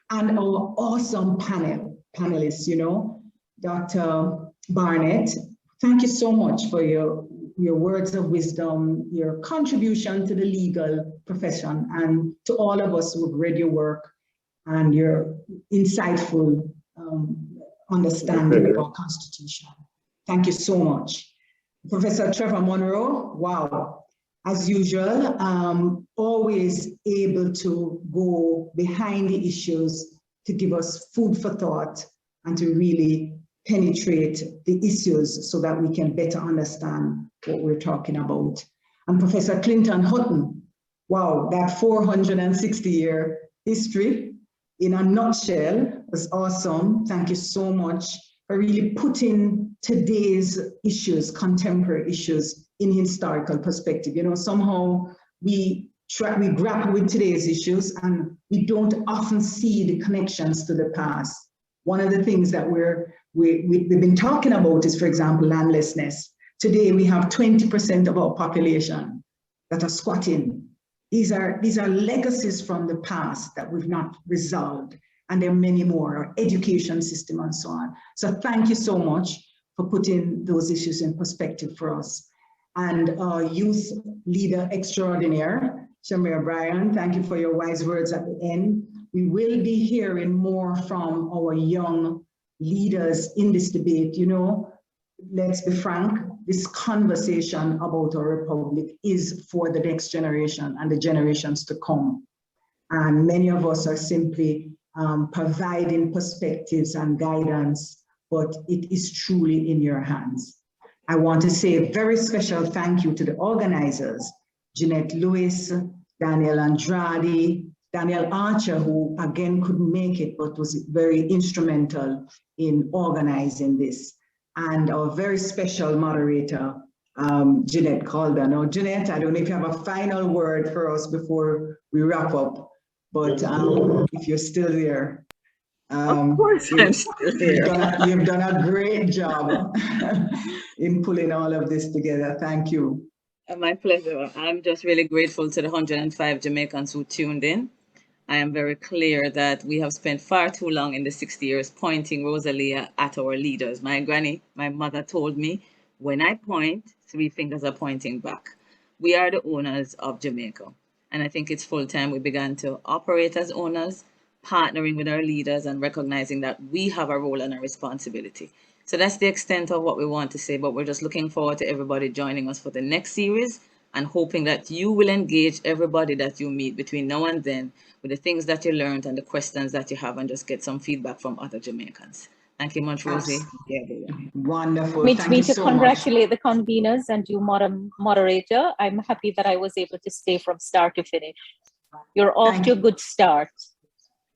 And our awesome panelists, you know, Dr. Barnett, thank you so much for your words of wisdom, your contribution to the legal profession, and to all of us who have read your work and your insightful understanding of our Constitution. Thank you so much. Professor Trevor Monroe, wow, as usual, always able to go behind the issues to give us food for thought and to really penetrate the issues so that we can better understand what we're talking about. And Professor Clinton Hutton, wow, that 460-year history in a nutshell was awesome. Thank you so much for really putting today's issues, contemporary issues, in historical perspective. You know, somehow we grapple with today's issues and we don't often see the connections to the past. One of the things that we've been talking about is, for example, landlessness. Today we have 20% of our population that are squatting. These are legacies from the past that we've not resolved, and there are many more, our education system and so on. So thank you so much for putting those issues in perspective for us. And our youth leader extraordinaire, Shamir Bryan, thank you for your wise words at the end. We will be hearing more from our young leaders in this debate. You know, let's be frank, this conversation about our republic is for the next generation and the generations to come. And many of us are simply providing perspectives and guidance, but it is truly in your hands. I want to say a very special thank you to the organizers, Jeanette Lewis, Daniel Andrade, Daniel Archer, who again couldn't make it, but was very instrumental in organizing this. And our very special moderator, Jeanette Calder. Now, Jeanette, I don't know if you have a final word for us before we wrap up, but if you're still there. Of course I'm still here. You've done a great job in pulling all of this together. Thank you. My pleasure. I'm just really grateful to the 105 Jamaicans who tuned in. I am very clear that we have spent far too long in the 60 years pointing Rosalia at our leaders. My granny, my mother told me, when I point, 3 fingers are pointing back. We are the owners of Jamaica. And I think it's full time we began to operate as owners, partnering with our leaders and recognizing that we have a role and a responsibility. So that's the extent of what we want to say, but we're just looking forward to everybody joining us for the next series. and hoping that you will engage everybody that you meet between now and then with the things that you learned and the questions that you have, and just get some feedback from other Jamaicans. Thank you much, Rosie. Yeah, everyone. Wonderful. Me Thank you to so much. congratulate the conveners and you, moderator. I'm happy that I was able to stay from start to finish. You're off to a good start.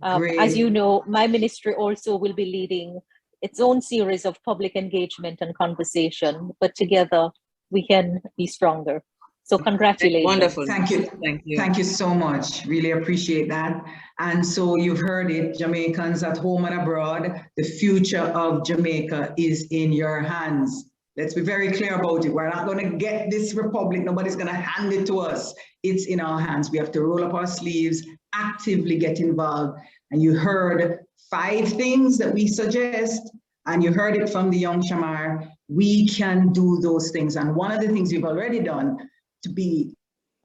As you know, my ministry also will be leading its own series of public engagement and conversation, but together we can be stronger. So congratulations. Wonderful. Thank you. Thank you. Thank you so much. Really appreciate that. And so you've heard it, Jamaicans at home and abroad, the future of Jamaica is in your hands. Let's be very clear about it. We're not going to get this republic. Nobody's going to hand it to us. It's in our hands. We have to roll up our sleeves, actively get involved. And you heard 5 things that we suggest, and you heard it from the young Shamar. We can do those things. And one of the things we've already done to be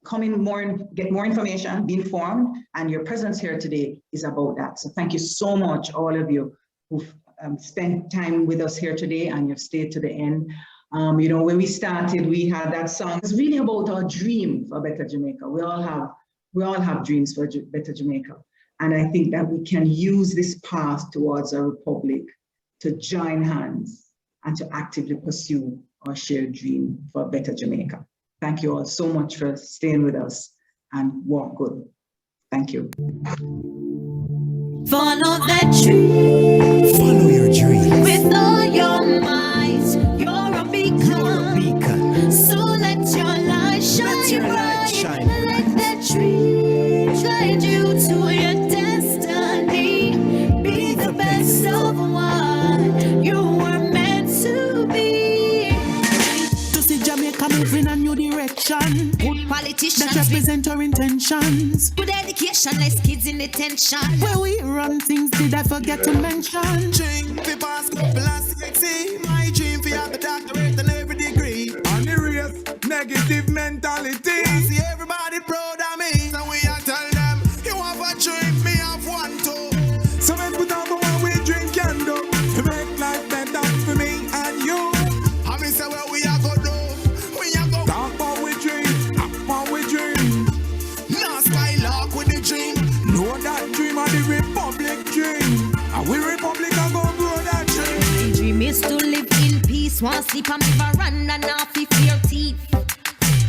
coming more, get more information, be informed, and your presence here today is about that. So thank you so much, all of you who've spent time with us here today and you've stayed to the end. You know, when we started, we had that song. It's really about our dream for Better Jamaica. We all have dreams for Better Jamaica. And I think that we can use this path towards a republic to join hands and to actively pursue our shared dream for a better Jamaica. Thank you all so much for staying with us, and walk good. Thank you. Follow that dream. Follow your dream. With all your might, you're a beacon. So let your light shine bright. Let that dream guide you to your destiny. Be the best of what you were meant to be. To see Jamaica moving a new direction. Good politicians that represent our intentions. Good education, less kids in detention. Where we run things, did I forget to mention? Dream for basketball and sexy. My dream for have a doctorate and every degree. On the race, negative mentality. I see everybody proud of me. So we are tell them, you have a dream, me have one too. So let's put on the one we drink and do. To make life better for me and you. I mean say where we are go do. We are go talk about we dream, act about we dream. Now skylark with the dream. Know that dream of the republic dream. And we republic are gonna grow that dream. My dream is to live in peace. One sleep and never run and off if your teeth.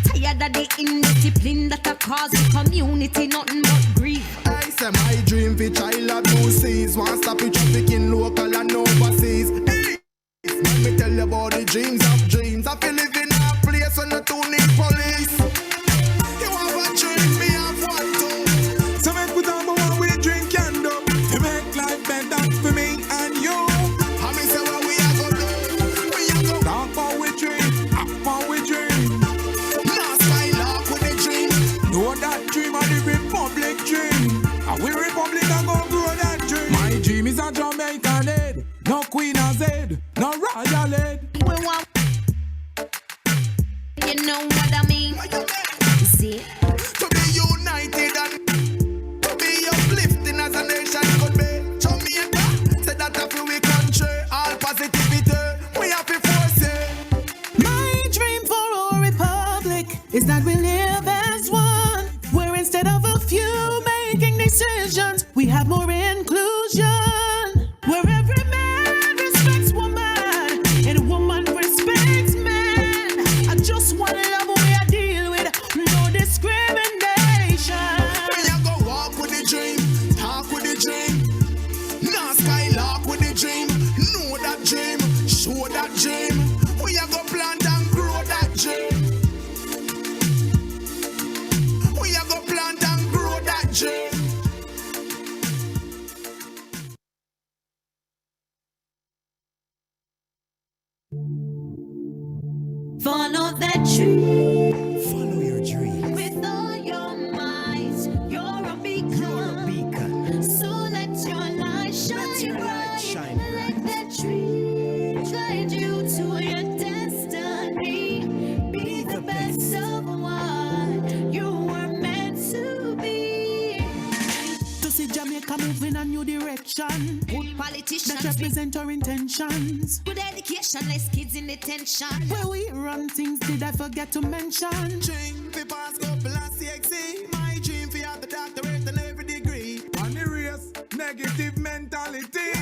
Tired of the indiscipline that a cause the community nothing but grief. I say my dream for child abuses. One stop it trafficking local and overseas. Let me tell you about the dreams of dreams. I feel live in a place where no two need police. You have a dream, me have one too. So let's put on the one we drink and do. To make life better for me and you. I mean say where we are go do. We are go talk about we dream, act about we dream. Now skylark with the dream. Know that dream of the republic dream. And we republic are gonna grow that dream. My dream is a Jamaican head. No queen as head, no royal head. We want, you know what I mean? See? To be united and to be uplifting as a nation could be. Jamaica, say that I feel we country. All positivity, we have to force it. My dream for our republic is that we live as one, where instead of a few making decisions, we have more inclusion. Where every man respects woman and woman respects man. I just want love we I deal with, no discrimination. We are go walk with the dream, talk with the dream. Now skylark with the dream, know that dream, show that dream. We are go plant and grow that dream. We are go plant and grow that dream. Follow that dream. Follow your dream. With all your might, you're a beacon. So let your light shine bright. Let that dream guide you to your destiny. Be the best of what you were meant to be. To see Jamaica moving a new direction. Good politicians that represent our intentions. Good education, less kids in detention. Where we run things, did I forget to mention? Dream pass couple of CXC. My dream for have the doctorate and every degree. On the race, negative mentality.